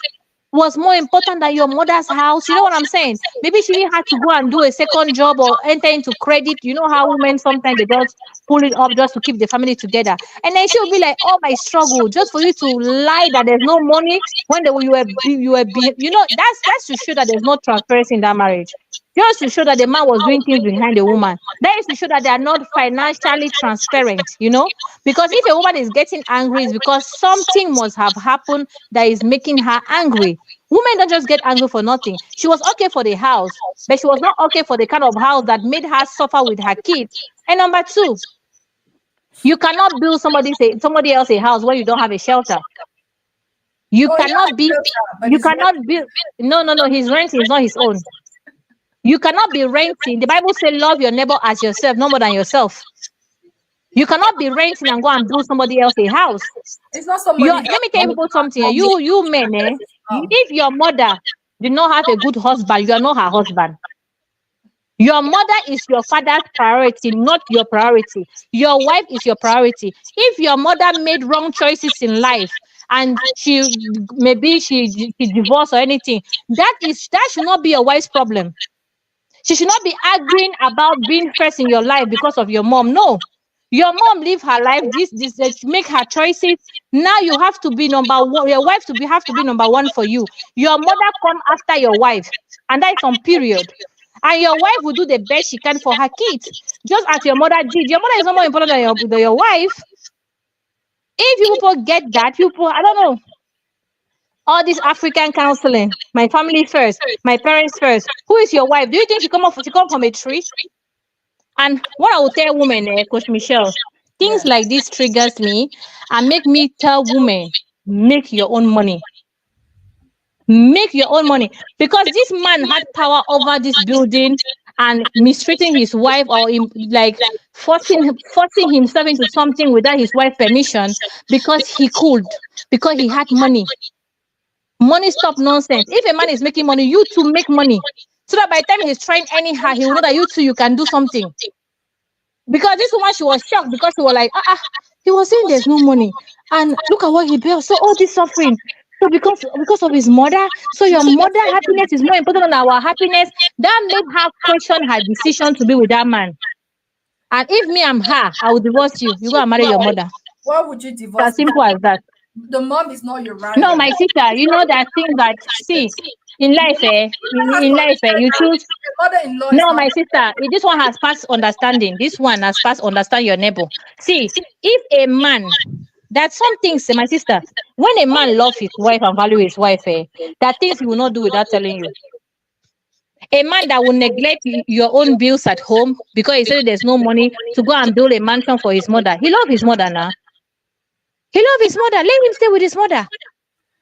was more important than your mother's house. You know what I'm saying? Maybe she didn't have to go and do a second job or enter into credit. You know how women sometimes they just pull it up just to keep the family together. And then she'll be like, "Oh, my struggle, just for you to lie that there's no money when you know, that's to show that there's no transparency in that marriage. Just to show that the man was doing things behind the woman. That is to show that they are not financially transparent, you know? Because if a woman is getting angry, it's because something must have happened that is making her angry. Women don't just get angry for nothing. She was okay for the house, but she was not okay for the kind of house that made her suffer with her kids. And number two, you cannot build somebody else a house when you don't have a shelter. You Oh, yeah, cannot be but you it's rent. cannot build. No, no, no, his rent is not his own. You cannot be renting. The Bible says love your neighbor as yourself, no more than yourself. You cannot be renting and go and build somebody else a house. It's not somebody Let me tell you people something. mommy. You men, if your mother did not have a good husband, you are not her husband. Your mother is your father's priority, not your priority. Your wife is your priority. If your mother made wrong choices in life and she divorced or anything, that should not be a wife's problem. She should not be arguing about being first in your life because of your mom. No. Your mom live her life, make her choices. Now you have to be number one. Your wife have to be number one for you. Your mother come after your wife, and that is on period. And your wife will do the best she can for her kids, just as your mother did. Your mother is not more important than your wife. If you people get that, I don't know, all this African counseling, my family first, my parents first. Who is your wife? Do you think she come from a tree? And what I will tell women, Coach Michelle, things Yeah. like this triggers me and make me tell women, make your own money. Make your own money. Because this man had power over this building and mistreating his wife, or like forcing himself into something without his wife's permission, because he could, because he had money. Money stop nonsense. If a man is making money, you too make money. So that by the time he's trying anyhow, he will know that you too, you can do something. Because this woman, she was shocked because she was like, he was saying there's no money. And look at what he built. So all this suffering. So because of his mother, so your mother happiness is more important than our happiness. That made her question her decision to be with that man. And if me, I'm her, I will divorce you. You go and marry your mother. Why would you It's divorce as simple as that. the mom is not your No, rival? my sister, you know that thing that, see, in life, you choose. Your mother-in-law is No, not my sister, this one has passed understanding. This one has passed understand your neighbor. See, if a man, that some things, my sister, when a man loves his wife and value his wife, that things he will not do without telling you. A man that will neglect your own bills at home because he said there's no money to go and build a mansion for his mother. He loves his mother now. He loves his mother. Let him stay with his mother.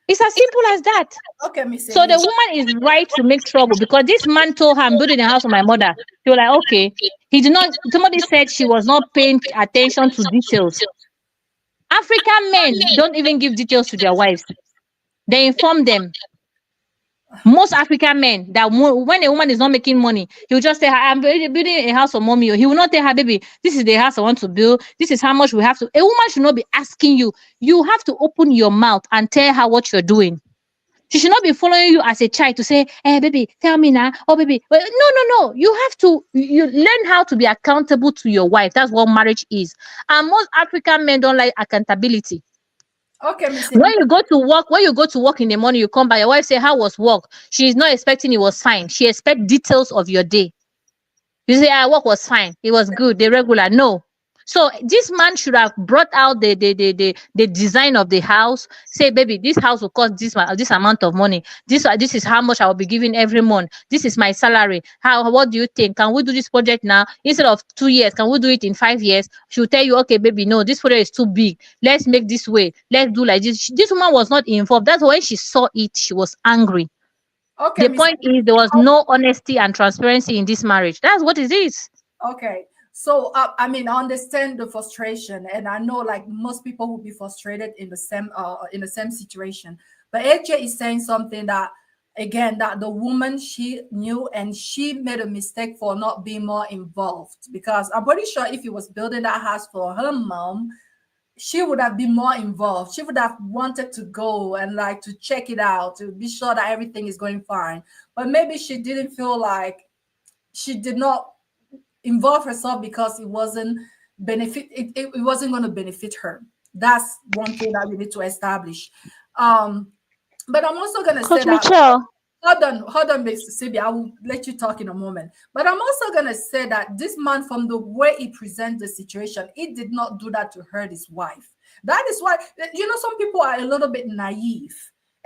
It's as simple as that. okay, Miss So the Amy. woman is right to make trouble because this man told her, I'm building a house for my mother. She was like, okay. He did not, somebody said she was not paying attention to details. African men don't even give details to their wives. They inform them. Most African men, that when a woman is not making money, he'll just say, I'm building a house for mommy. Or he will not tell her, baby, this is the house I want to build. This is how much we have to. A woman should not be asking you. You have to open your mouth and tell her what you're doing. She should not be following you as a child to say, hey, baby, tell me now. Oh, baby. Well, no, no, no. You have to you learn how to be accountable to your wife. That's what marriage is. And most African men don't like accountability. Okay, Miss When Amy. you go to work in the morning, you come back, your wife say, how was work? She is not expecting it was fine. She expects details of your day. You say, work was fine. It was good. The regular. No. So this man should have brought out the design of the house. Say, baby, this house will cost this amount of money. This is how much I will be giving every month. This is my salary. How what do you think? Can we do this project now instead of 2 years? Can we do it in 5 years? She'll tell you, okay, baby, no, this project is too big. Let's make this way. Let's do like this. This woman was not involved. That's when she saw it. She was angry. Okay, The Miss. point is there was no honesty and transparency in this marriage. That's what it is. Okay. So, I mean, I understand the frustration, and I know like most people will be frustrated in the same situation. But AJ is saying something that again that the woman she knew and she made a mistake for not being more involved, because I'm pretty sure if he was building that house for her mom, she would have been more involved. She would have wanted to go and like to check it out to be sure that everything is going fine. But maybe she didn't feel like she did not involve herself because it wasn't going to benefit her. That's one thing that we need to establish. um but I'm also going to say Coach that Michelle. hold on, Miss Sibi. I will let you talk in a moment. But I'm also gonna say that this man, from the way he presents the situation, he did not do that to hurt his wife. That is why, some people are a little bit naive.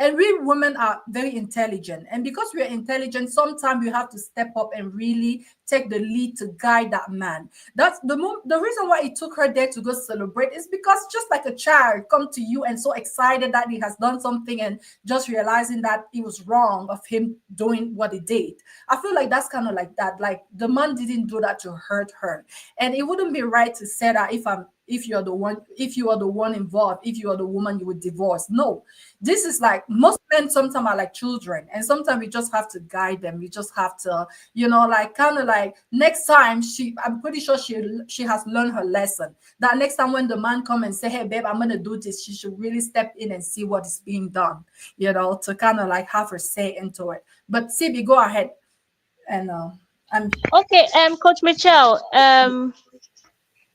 And we women are very intelligent. And because we are intelligent, sometimes we have to step up and really take the lead to guide that man. That's the reason why it took her there to go celebrate is because just like a child come to you and so excited that he has done something and just realizing that it was wrong of him doing what he did. I feel like that's kind of like that. Like the man didn't do that to hurt her. And it wouldn't be right to say that if you are the one involved, if you are the woman, you would divorce. No, this is like most men sometimes are like children, and sometimes we just have to guide them. We just have to, like kind of like next time I'm pretty sure she has learned her lesson. That next time when the man come and say, hey babe, I'm gonna do this, she should really step in and see what is being done, to kind of like have her say into it. But CB, go ahead. And I'm Okay, Coach Michelle,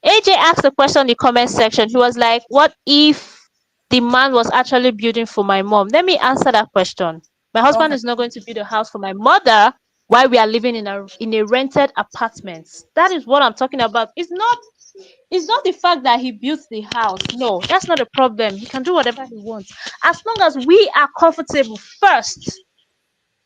AJ asked a question in the comment section. He was like, what if the man was actually building for my mom? Let me answer that question. My husband okay. is not going to build a house for my mother while we are living in a rented apartment. That is what I'm talking about. It's not the fact that he built the house. No, that's not a problem. He can do whatever he wants. As long as we are comfortable first.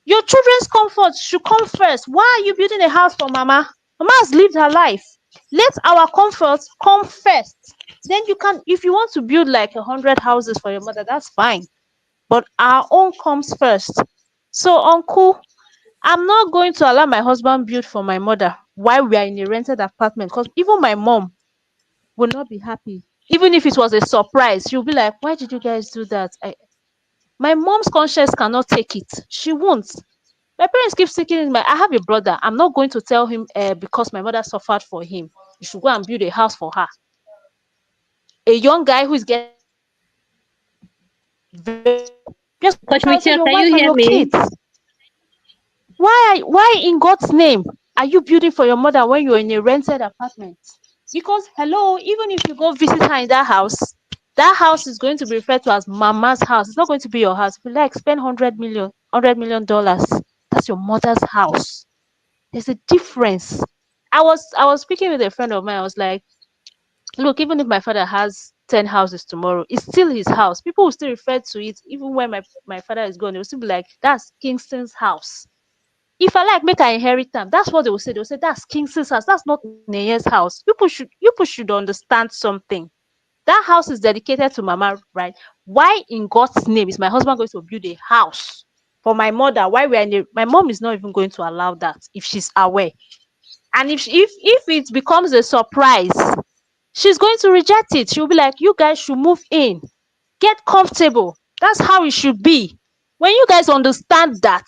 Your children's comfort should come first. Why are you building a house for mama? Mama has lived her life. Let our comfort come first. Then you can, if you want to build like 100 houses for your mother, that's fine. But our own comes first. So, uncle, I'm not going to allow my husband build for my mother while we are in a rented apartment, because even my mom will not be happy. Even if it was a surprise, she'll be like, why did you guys do that? My mom's conscience cannot take it. She won't. My parents keep sticking in my. I have a brother. I'm not going to tell him because my mother suffered for him. You should go and build a house for her. A young guy who is getting very just Coach prioritize Michelle, your can wife you and hear your me? kids. Why in God's name are you building for your mother when you're in a rented apartment? Because hello, even if you go visit her in that house is going to be referred to as mama's house. It's not going to be your house. If you like, spend $100 million. That's your mother's house. There's a difference. I was speaking with a friend of mine. I was like, look, even if my father has 10 houses tomorrow, it's still his house. People will still refer to it, even when my father is gone, they will still be like, that's Kingston's house. If I like make I inherit them, that's what they will say. They'll say that's Kingston's house, that's not Neye's house. People should understand something. That house is dedicated to mama, right? Why in God's name is my husband going to build a house for my mother? Why we are in my mom is not even going to allow that if she's aware. And if it becomes a surprise, she's going to reject it. She'll be like, you guys should move in, get comfortable. That's how it should be. When you guys understand that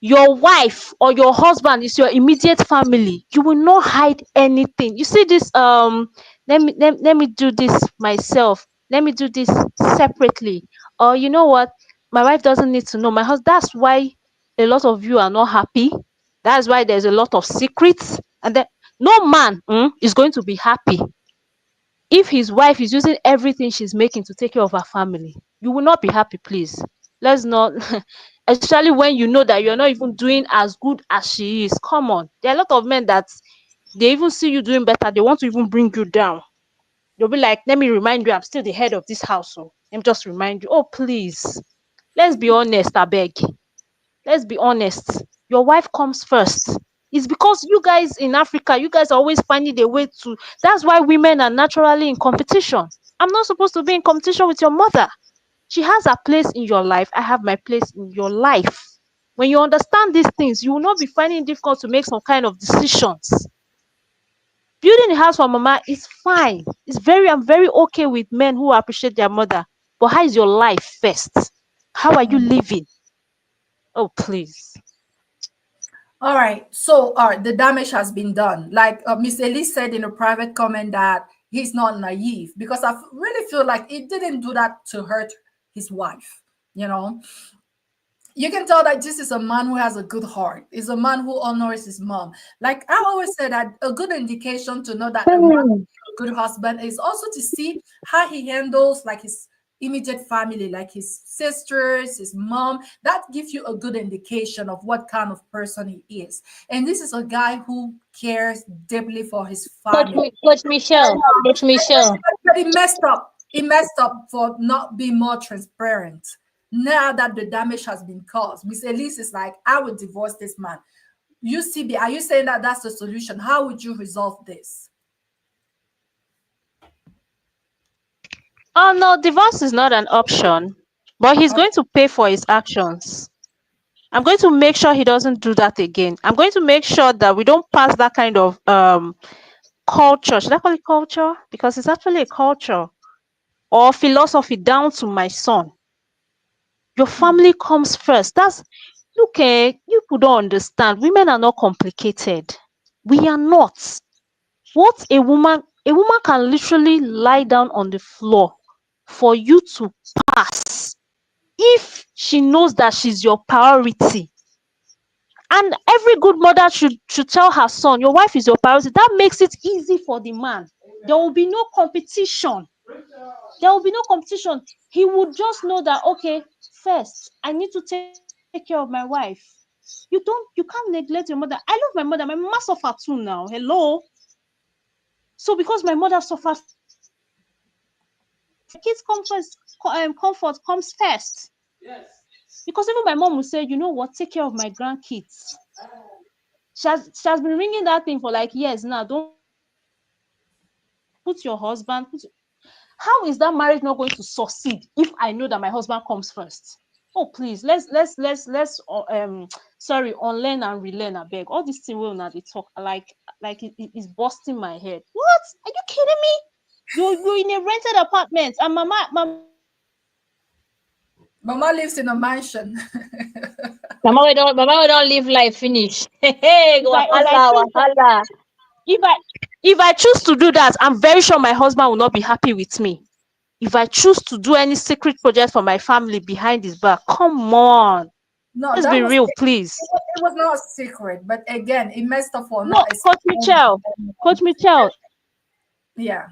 your wife or your husband is your immediate family, you will not hide anything. You see this, let me do this myself, let me do this separately, or you know what, my wife doesn't need to know. My husband, that's why a lot of you are not happy. That's why there's a lot of secrets. And then no man is going to be happy if his wife is using everything she's making to take care of her family. You will not be happy, please. Let's not especially when you know that you're not even doing as good as she is. Come on. There are a lot of men that They even see you doing better, they want to even bring you down. They'll be like, let me remind you, I'm still the head of this household. Let me just remind you. Oh, please. Let's be honest, I beg. Let's be honest. Your wife comes first. It's because you guys in Africa, you guys are always finding a way to. That's why women are naturally in competition. I'm not supposed to be in competition with your mother. She has a place in your life. I have my place in your life. When you understand these things, you will not be finding it difficult to make some kind of decisions. Building a house for mama is fine. I'm very okay with men who appreciate their mother. But how is your life first? How are you living? Oh, please. All right. So, the damage has been done. Like Miss Elise said in a private comment that he's not naive, because really feel like he didn't do that to hurt his wife. You know, you can tell that this is a man who has a good heart. Is a man who honors his mom. Like I always say that a good indication to know that a man Hmm. is a good husband is also to see how he handles like his immediate family, like his sisters, his mom. That gives you a good indication of what kind of person he is. And this is a guy who cares deeply for his family. Coach Michelle, Coach Michelle. But he messed up. He messed up for not being more transparent. Now that the damage has been caused, Miss Elise is like, I would divorce this man. UCB, are you saying that that's the solution? How would you resolve this? Oh no, divorce is not an option. But he's Okay. going to pay for his actions. I'm going to make sure he doesn't do that again. I'm going to make sure that we don't pass that kind of culture. Should I call it culture? Because it's actually a culture or philosophy down to my son. Your family comes first. That's look, you people don't understand. Women are not complicated. We are not. What a woman can literally lie down on the floor for you to pass if she knows that she's your priority. And every good mother should tell her son, your wife is your priority. That makes it easy for the man. There will be no competition. There will be no competition. He would just know that, okay, first I need to take care of my wife. You can't neglect your mother. I love my mother. My mama suffer too now. Hello. So because my mother suffered first, my kids comfort comfort comes first. Because even my mom will say, you know what, take care of my grandkids. She has been ringing that thing for like years now. Don't put your husband. How is that marriage not going to succeed if I know that my husband comes first? Oh please, sorry, unlearn and relearn. I beg. All this thing will now they talk like it's busting my head. What? Are you kidding me? You're in a rented apartment, and mama lives in a mansion. Mama lives in a mansion. Mama we don't live life finish. Hey, If I wahala, choose that, wahala. if I if I choose to do that, I'm very sure my husband will not be happy with me. If I choose to do any secret project for my family behind his back, come on, No, let's that be was real, it. please. It was not a secret, but again, it messed up for No, not explaining. Coach Michelle, Yeah.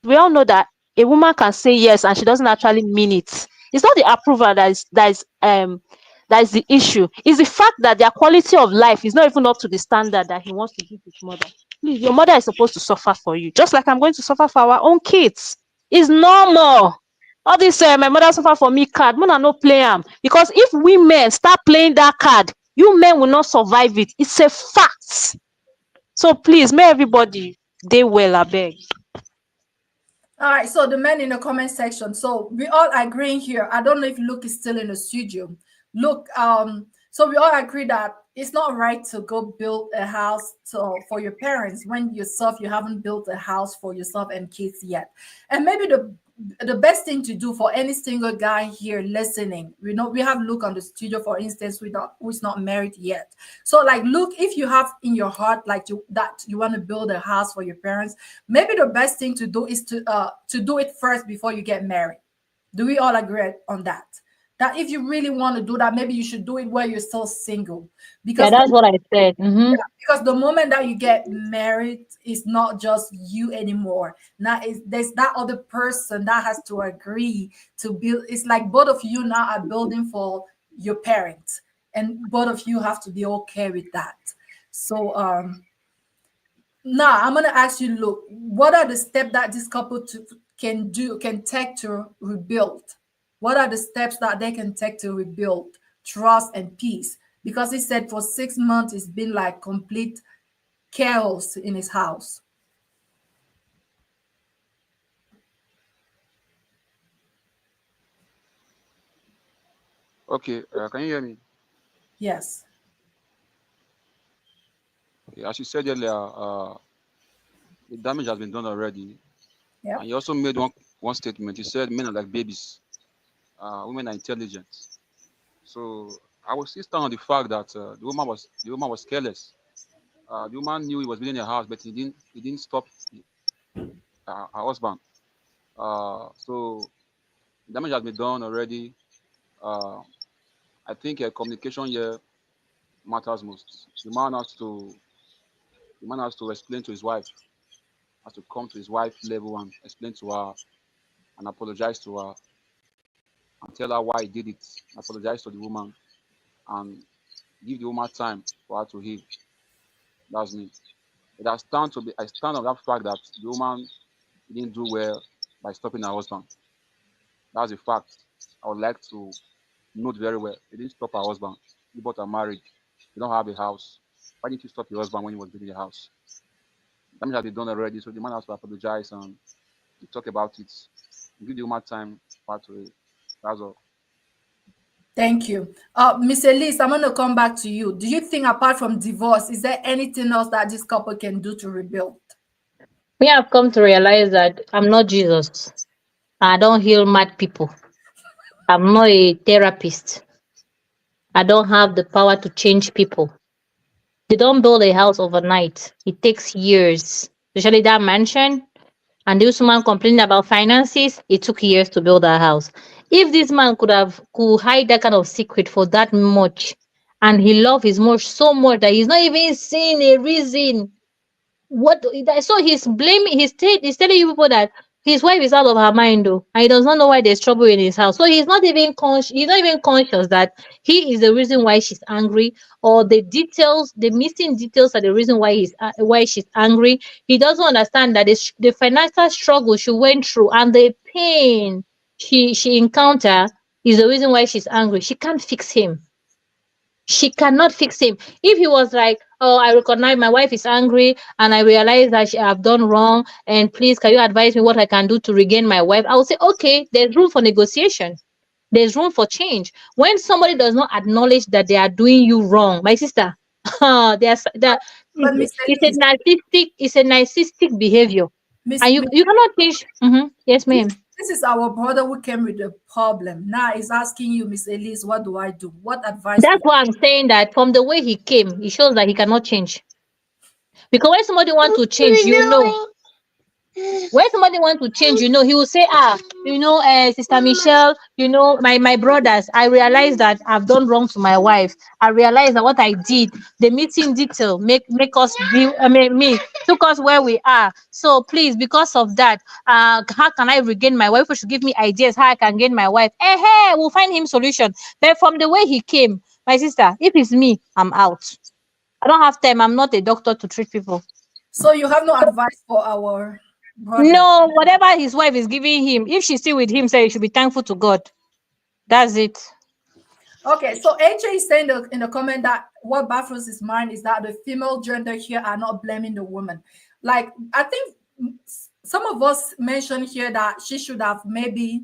we all know that a woman can say yes and she doesn't actually mean it. It's not the approval that is the issue. It's the fact that their quality of life is not even up to the standard that he wants to give his mother. Please, your mother is supposed to suffer for you, just like I'm going to suffer for our own kids. It's normal. All this my mother suffer for me card, Mona no play am, because if women start playing that card, you men will not survive it. It's a fact. So please, may everybody dey well, abeg. All right, so the men in the comment section. So we all agreeing here. I don't know if Luke is still in the studio. Look, so we all agree that it's not right to go build a house for your parents when yourself you haven't built a house for yourself and kids yet. And maybe the best thing to do for any single guy here listening, we know we have Luke on the studio, for instance, who's not married yet. So like Luke, if you have in your heart like that you want to build a house for your parents, maybe the best thing to do is to do it first before you get married. Do we all agree on that? That if you really want to do that, maybe you should do it while you're still single, Yeah, because that's what I said. the moment that you get married, it's not just you anymore. Now there's that other person that has to agree to build. It's like both of you now are building for your parents, and both of you have to be okay with that. So Now I'm gonna ask you, look, what are the steps that this couple can take to rebuild? What are the steps that they can take to rebuild trust and peace? Because he said for 6 months it's been like complete chaos in his house. Okay, can you hear me? Yes. Okay, as you said earlier, the damage has been done already, and Yep. you also made one statement. You said men are like babies, women are intelligent. So I will still stand on the fact that the woman was careless. The woman knew he was building a house, but he didn't stop her husband. So damage has been done already. Uh, I think communication here matters most. The man has to explain to his wife, has to come to his wife level and explain to her and apologize to her and tell her why he did it. Apologize to the woman and give the woman time for her to heal. That's me. But I stand on that fact that the woman didn't do well by stopping her husband. That's a fact. I would like to note very well. They didn't stop her husband. He bought her married. They don't have a house. Why didn't you stop your husband when he was building the house? Damage has been done already, so the man has to apologize and talk about it. Give the woman time for her to heal. That's all. Thank you. Miss Elise, I'm gonna come back to you. Do you think apart from divorce, is there anything else that this couple can do to rebuild? We have come to realize that I'm not Jesus. I don't heal mad people. I'm not a therapist. I don't have the power to change people. They don't build a house overnight. It takes years. Especially that mansion. And this woman complaining about finances. It took years to build that house. If this man could hide that kind of secret for that much, and he loved his much so much that he's not even seeing a reason what so he's blaming he's telling you people that his wife is out of her mind though, and he does not know why there's trouble in his house. So he's not even conscious that he is the reason why she's angry, or the missing details are the reason why she's angry. He doesn't understand that the financial struggle she went through and the pain she encountered is the reason why she's angry. She can't fix him. She cannot fix him. If he was like, "Oh, I recognize my wife is angry and I realize that I've done wrong, and please, can you advise me what I can do to regain my wife?" I would say, okay, there's room for negotiation. There's room for change. When somebody does not acknowledge that they are doing you wrong, my sister, But, but Miss Elise, it's a narcissistic behavior, Miss, and you Miss you cannot change. Yes, this, ma'am. this is our brother who came with the problem. Now he's asking you, Miss Elise, what do I do? What advice That's would why I'm saying that from the way he came, it shows that he cannot change. Because when somebody wants to change, when somebody wants to change, he will say, Sister Michelle, my brothers, I realize that I've done wrong to my wife. I realize that what I did, the missing detail, make us be, me took us where we are. So please, because of that, how can I regain my wife? People should give me ideas how I can gain my wife. Hey, we'll find him solution. But from the way he came, my sister, if it's me, I'm out. I don't have time. I'm not a doctor to treat people. so you have no advice for our brother? No, whatever his wife is giving him, if she's still with him, say he should be thankful to God. That's it. Okay, so AJ is saying in the comment that what baffles his mind is that the female gender here are not blaming the woman. Like, I think some of us mentioned here that she should have maybe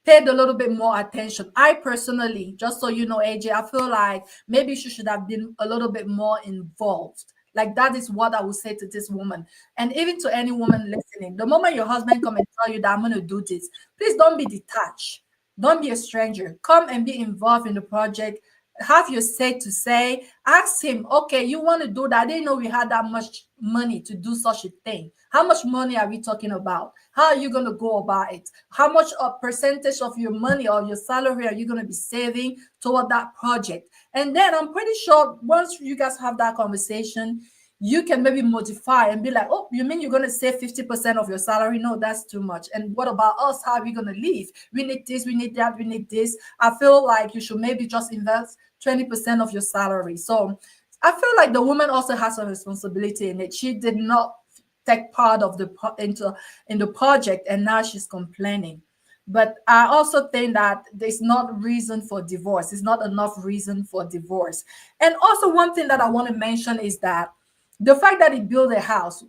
paid a little bit more attention. I personally, just so you know, AJ, I feel like maybe she should have been a little bit more involved. Like, that is what I would say to this woman. And even to any woman listening, the moment your husband come and tell you that I'm going to do this, please don't be detached. Don't be a stranger. Come and be involved in the project. Have your say to say. Ask him, okay, you want to do that? I didn't know we had that much money to do such a thing. How much money are we talking about? How are you going to go about it? How much a percentage of your money or your salary are you going to be saving toward that project? And then I'm pretty sure once you guys have that conversation, you can maybe modify and be like, oh, you mean you're going to save 50% of your salary? No, that's too much. And what about us? How are we going to live? We need this, we need that, we need this. I feel like you should maybe just invest 20% of your salary. So I feel like the woman also has a responsibility in it. She did not take part of the into in the project, and now she's complaining. But I also think that there's not reason for divorce. It's not enough reason for divorce. And also, one thing that I want to mention is that the fact that he built a house,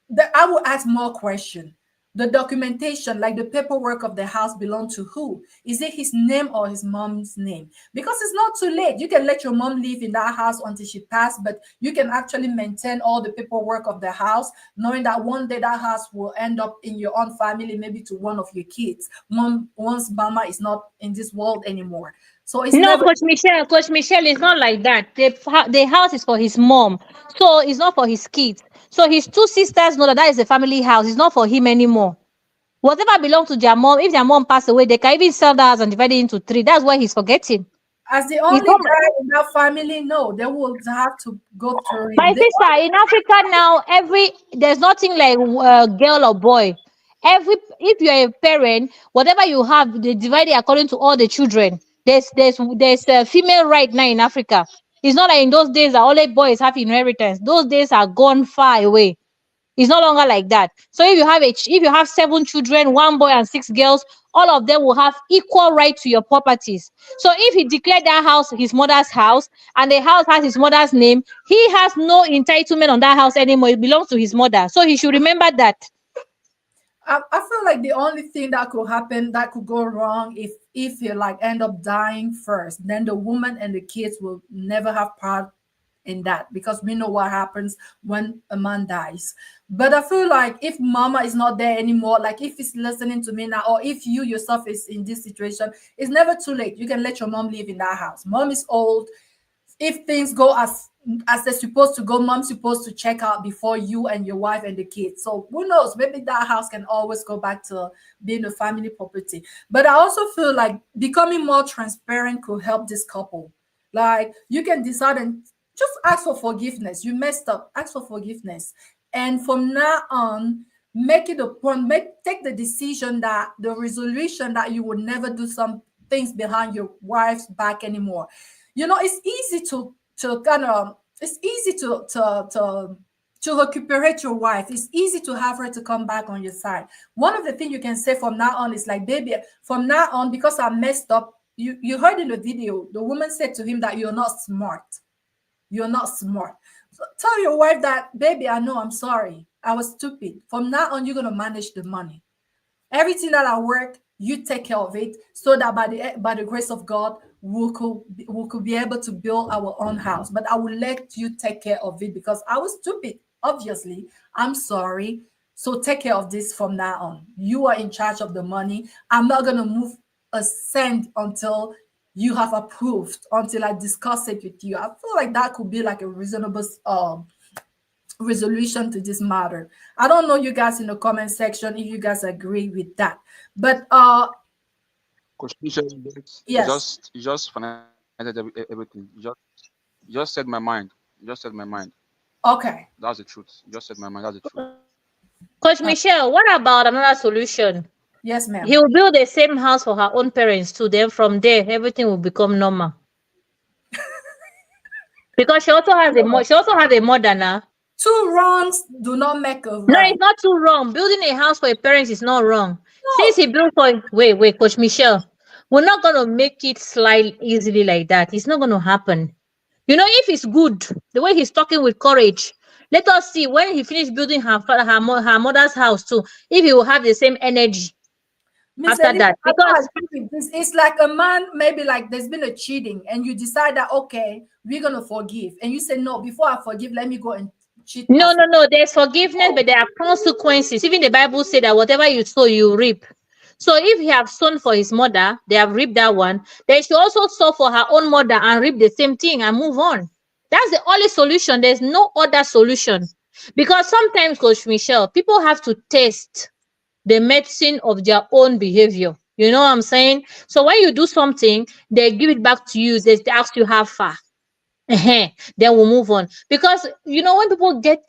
that I will ask more question. The documentation, like the paperwork of the house, belong to who? Is it his name or his mom's name? Because it's not too late. You can let your mom live in that house until she passed, but you can actually maintain all the paperwork of the house, knowing that one day that house will end up in your own family, maybe to one of your kids. Mom, once mama is not in this world anymore. So it's No, never. Coach Michelle is not like that. The house is for his mom, so it's not for his kids. So his two sisters know that that is a family house. It's not for him anymore. Whatever belongs to their mom, if their mom passed away, they can even sell that house and divide it into three. That's why he's forgetting. As the It's only not guy in that family, no, they will have to go through him. my sister in Africa now. There's nothing like girl or boy. If you're a parent, whatever you have, they divide it according to all the children. There's a female right now in Africa. It's not like in those days that only boys have inheritance. Those days are gone far away. It's no longer like that. So if you have seven children, one boy and six girls, all of them will have equal right to your properties. So if he declared that house his mother's house and the house has his mother's name, he has no entitlement on that house anymore. It belongs to his mother. So he should remember that. I feel like the only thing that could happen, that could go wrong, if he like end up dying first, then the woman and the kids will never have part in that, because we know what happens when a man dies. But I feel like if mama is not there anymore, like if he's listening to me now, or if you yourself is in this situation, it's never too late. You can let your mom live in that house. Mom is old. If things go as they're supposed to go, mom's supposed to check out before you and your wife and the kids. So who knows? Maybe that house can always go back to being a family property. But I also feel like becoming more transparent could help this couple. Like you can decide and just ask for forgiveness. You messed up, ask for forgiveness. And from now on, make it a point, take the decision, that the resolution that you would never do some things behind your wife's back anymore. It's easy to kind of, it's easy to recuperate your wife. It's easy to have her to come back on your side. One of the things you can say from now on is like, baby, from now on, because I messed up, you heard in the video, the woman said to him that you're not smart. You're not smart. So tell your wife that, baby, I know I'm sorry. I was stupid. From now on, you're gonna manage the money. Everything that I work, you take care of it, so that by the grace of God, we could be able to build our own house. But I will let you take care of it because I was stupid. Obviously, I'm sorry. So take care of this from now on. You are in charge of the money. I'm not gonna move a cent until you have approved, until I discuss it with you. I feel like that could be like a reasonable resolution to this matter. I don't know, you guys in the comment section, if you guys agree with that. But Coach Misha, you yes. just finalized everything. You just said my mind. You just said my mind. Okay. That's the truth. You just said my mind. That's the truth. Coach Michelle, what about another solution? Yes, ma'am. He will build the same house for her own parents too. Then from there, everything will become normal. Because she also has a mother now. Two wrongs do not make a No, right. it's not too wrong. Building a house for a parent is not wrong. Since No, he built for wait, Coach Michelle, we're not gonna make it slide easily like that. It's not gonna happen. If it's good, the way he's talking with courage, let us see when he finished building her mother's house too. If he will have the same energy Miss after Elisa, that, I don't because agree with this. It's like a man, maybe like there's been a cheating, and you decide that, okay, we're gonna forgive, and you say, no, before I forgive, let me go and cheat no, as no, no, there's forgiveness, well. but there are consequences. Even the Bible said that whatever you sow, you reap. So if he have sown for his mother, they have reaped that one. Then she also sow for her own mother and reap the same thing and move on. That's the only solution. There's no other solution. Because sometimes, Coach Michelle, people have to test the medicine of their own behavior. You know what I'm saying? So when you do something, they give it back to you. They ask you how far. Then we'll move on. Because when people get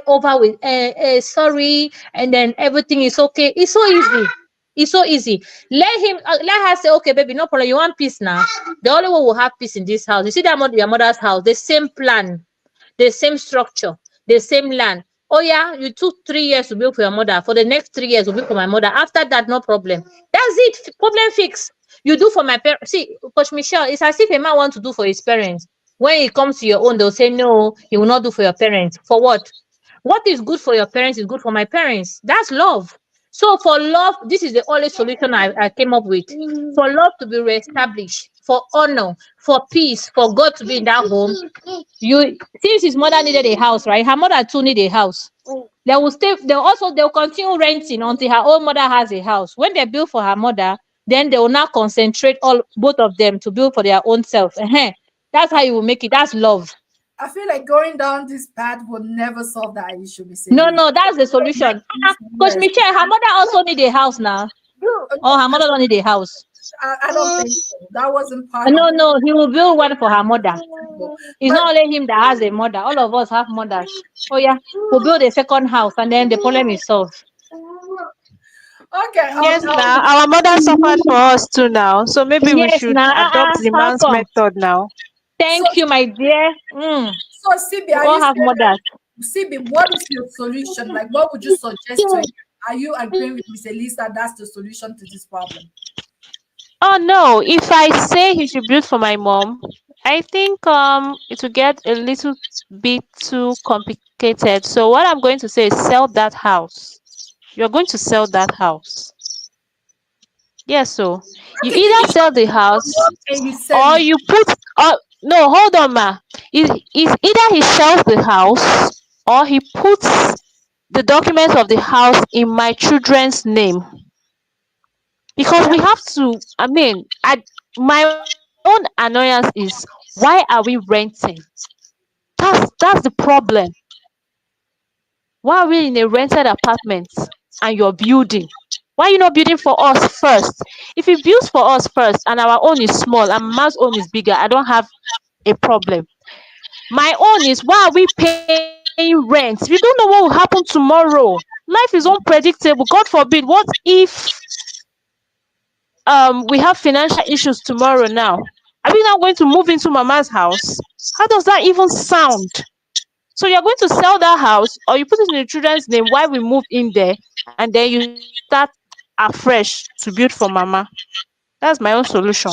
over with sorry, and then everything is okay, it's so easy. It's so easy. Let her say, okay, baby, no problem. You want peace now? The only one will have peace in this house. You see that your mother's house, the same plan, the same structure, the same land. Oh yeah, you took 3 years to build for your mother. For the next 3 years will be for my mother. After that, no problem. That's it. Problem fixed. You do for my parents. See, Coach Michelle, it's as if a man wants to do for his parents. When it comes to your own, they'll say no, he will not do for your parents. For what? What is good for your parents is good for my parents. That's love. So for love, this is the only solution I came up with. For love to be reestablished, for honor, for peace, for God to be in that home. You since his mother needed a house, right? Her mother too need a house. They will stay. They'll continue renting until her own mother has a house. When they build for her mother, then they will now concentrate all both of them to build for their own self. That's how you will make it. That's love. I feel like going down this path will never solve that issue, Miss No, Elise. no, that's the Like solution. it's Coach worse. Michelle, her mother also need a house now. No, Or her mother don't need a house. I don't think so. That wasn't part of No, no, he will build one for her mother. it. It's But not only him that has a mother. All of us have mothers. Oh yeah, we'll build a second house and then the problem is solved. okay, Yes, now our mother suffered for us too now. So maybe we Yes, should now, adopt the how man's come? method now. so Thank you, my dear. so CB, We are you all have saying mothers. that CB, what is your solution? Like what would you suggest to him? Are you agreeing with Miss Elise that that's the solution to this problem? Oh no, if I say he should build for my mom, I think it will get a little bit too complicated. So what I'm going to say is sell that house. You're going to sell that house. Yes, so you Okay, if either he sell the comes to your house mom and you sell or it, you put no, hold on ma. Is either he sells the house or he puts the documents of the house in my children's name. Because we have to, I mean, my own annoyance is why are we renting? That's the problem. Why are we in a rented apartment and you're building? Why are you not building for us first? If you build for us first and our own is small and mama's own is bigger, I don't have a problem. My own is, why are we paying rent? We don't know what will happen tomorrow. Life is unpredictable. God forbid, what if we have financial issues tomorrow now? Are we now going to move into mama's house? How does that even sound? So you're going to sell that house or you put it in your children's name while we move in there and then you start afresh to build for mama. That's my own solution.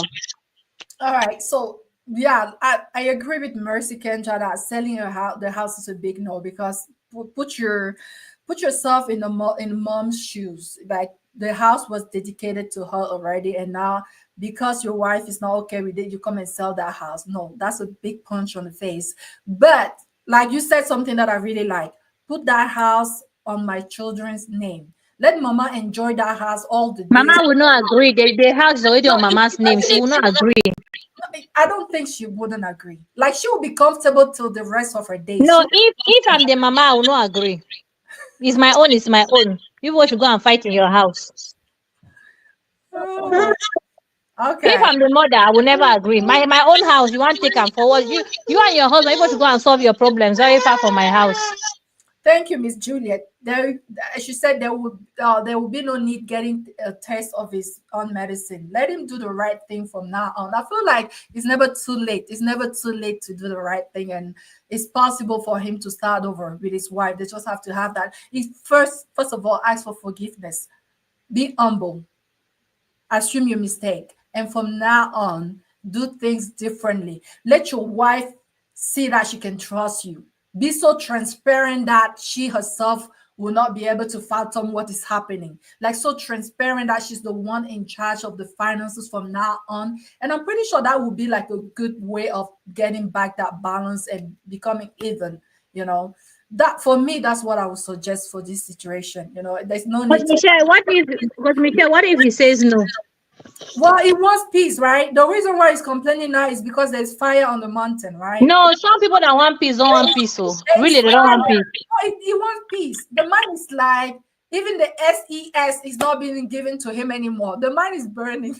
all right. So yeah, I agree with Mercy Kenja that selling your house the house is a big no because put yourself in in mom's shoes. Like the house was dedicated to her already, and now because your wife is not okay with it, you come and sell that house. No, that's a big punch on the face. But like you said something that I really like. Put that house on my children's name. Let mama enjoy that house all the Mama days. will not agree. The house is already No, on Mama's name. She will not agree. I don't think she wouldn't agree. Like she will be comfortable till the rest of her days. No, She if I'm the mama, I will not agree. It's my own. It's my own. You should go and fight in your house. oh, If okay. I'm the mother, I will never agree. My own house, you want to take and forward. You and your husband, you should go and solve your problems very far from my house. Thank you, Miss Juliet. There, she said there will be no need getting a test of his own medicine. Let him do the right thing from now on. I feel like it's never too late. It's never too late to do the right thing, and it's possible for him to start over with his wife. They just have to have that. He first of all, ask for forgiveness. Be humble. Assume your mistake, and from now on do things differently. Let your wife see that she can trust you. Be so transparent that she herself will not be able to fathom what is happening, like so transparent that she's the one in charge of the finances from now on. And I'm pretty sure that would be like a good way of getting back that balance and becoming even, you know. That for me, that's what I would suggest for this situation. There's no But need to. Michelle, what if he says no? Well, it was peace, right? The reason why he's complaining now is because there's fire on the mountain, right? No, some people that want peace don't want peace. So There's really, they don't want fire. peace. No, he wants peace. The man is like, even the SES is not being given to him anymore. The man is burning.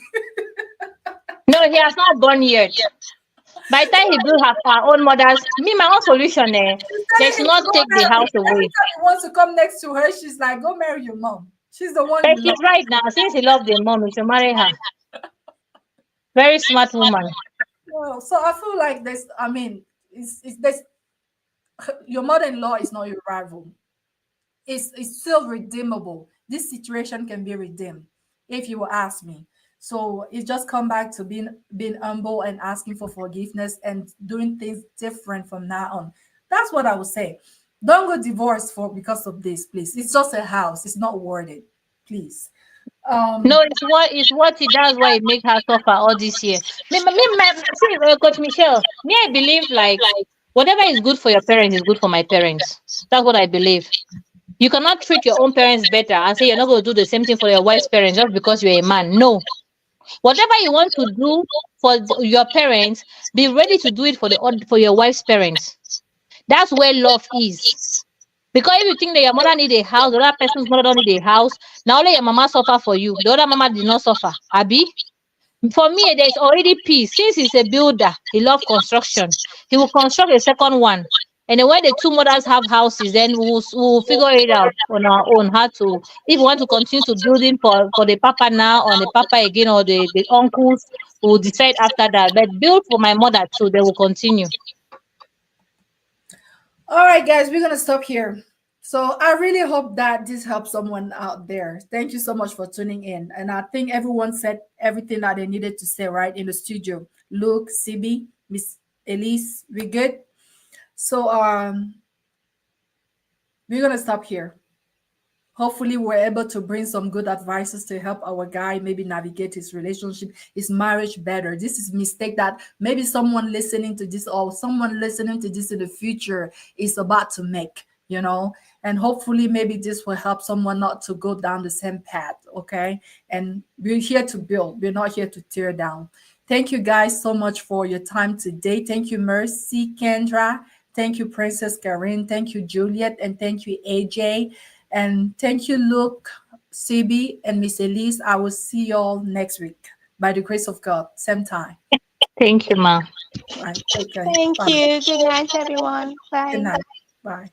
No, he has not born yet. By the time he built her own mother's, my own solution, She's they telling should him to not go take the marry. house Every away. time he wants to come next to her, she's like, go marry your mom. She's the one But you she's love. right now. Since he loved the mom, he should marry her. Very smart woman. Well, so I feel like this. I mean, it's this. Your mother-in-law is not your rival. It's still redeemable. This situation can be redeemed, if you will ask me. So it just come back to being humble and asking for forgiveness and doing things different from now on. That's what I would say. Don't go divorce for because of this, please. It's just a house. It's not worth it. Please. No, Um, it's what he does why he make her suffer all this year. See, Coach Michelle, me, I believe like whatever is good for your parents is good for my parents. That's what I believe. You cannot treat your own parents better and say you're not going to do the same thing for your wife's parents just because you're a man. No. Whatever you want to do for your parents, be ready to do it for for your wife's parents. That's where love is. Because if you think that your mother need a house, the other person's mother don't need a house, now only your mama suffer for you. The other mama did not suffer. Abi? For me, there's already peace. Since he's a builder, he loves construction. He will construct a second one. And then when the two mothers have houses, then we'll figure it out on our own how to, if we want to continue to building for the papa now or the papa again or the uncles, we'll decide after that. But build for my mother too, they will continue. all right, guys, we're gonna stop here. So I really hope that this helps someone out there. Thank you so much for tuning in. And I think everyone said everything that they needed to say right in the studio. Luke, CB, Miss Elise, we good? So we're gonna stop here. Hopefully we're able to bring some good advices to help our guy maybe navigate his relationship, his marriage better. This is mistake that maybe someone listening to this or someone listening to this in the future is about to make, and hopefully maybe this will help someone not to go down the same path. Okay, and we're here to build, we're not here to tear down. Thank you guys so much for your time today. Thank you, Mercy, Kendra. Thank you, Princess Karen. Thank you, Juliet. And thank you, AJ. And thank you, Luke, CB, and Miss Elise. I will see y'all next week by the grace of God, same time. Thank you, ma. All right. Take care. Thank Bye. you. Good night, everyone. Good Bye. night. Bye.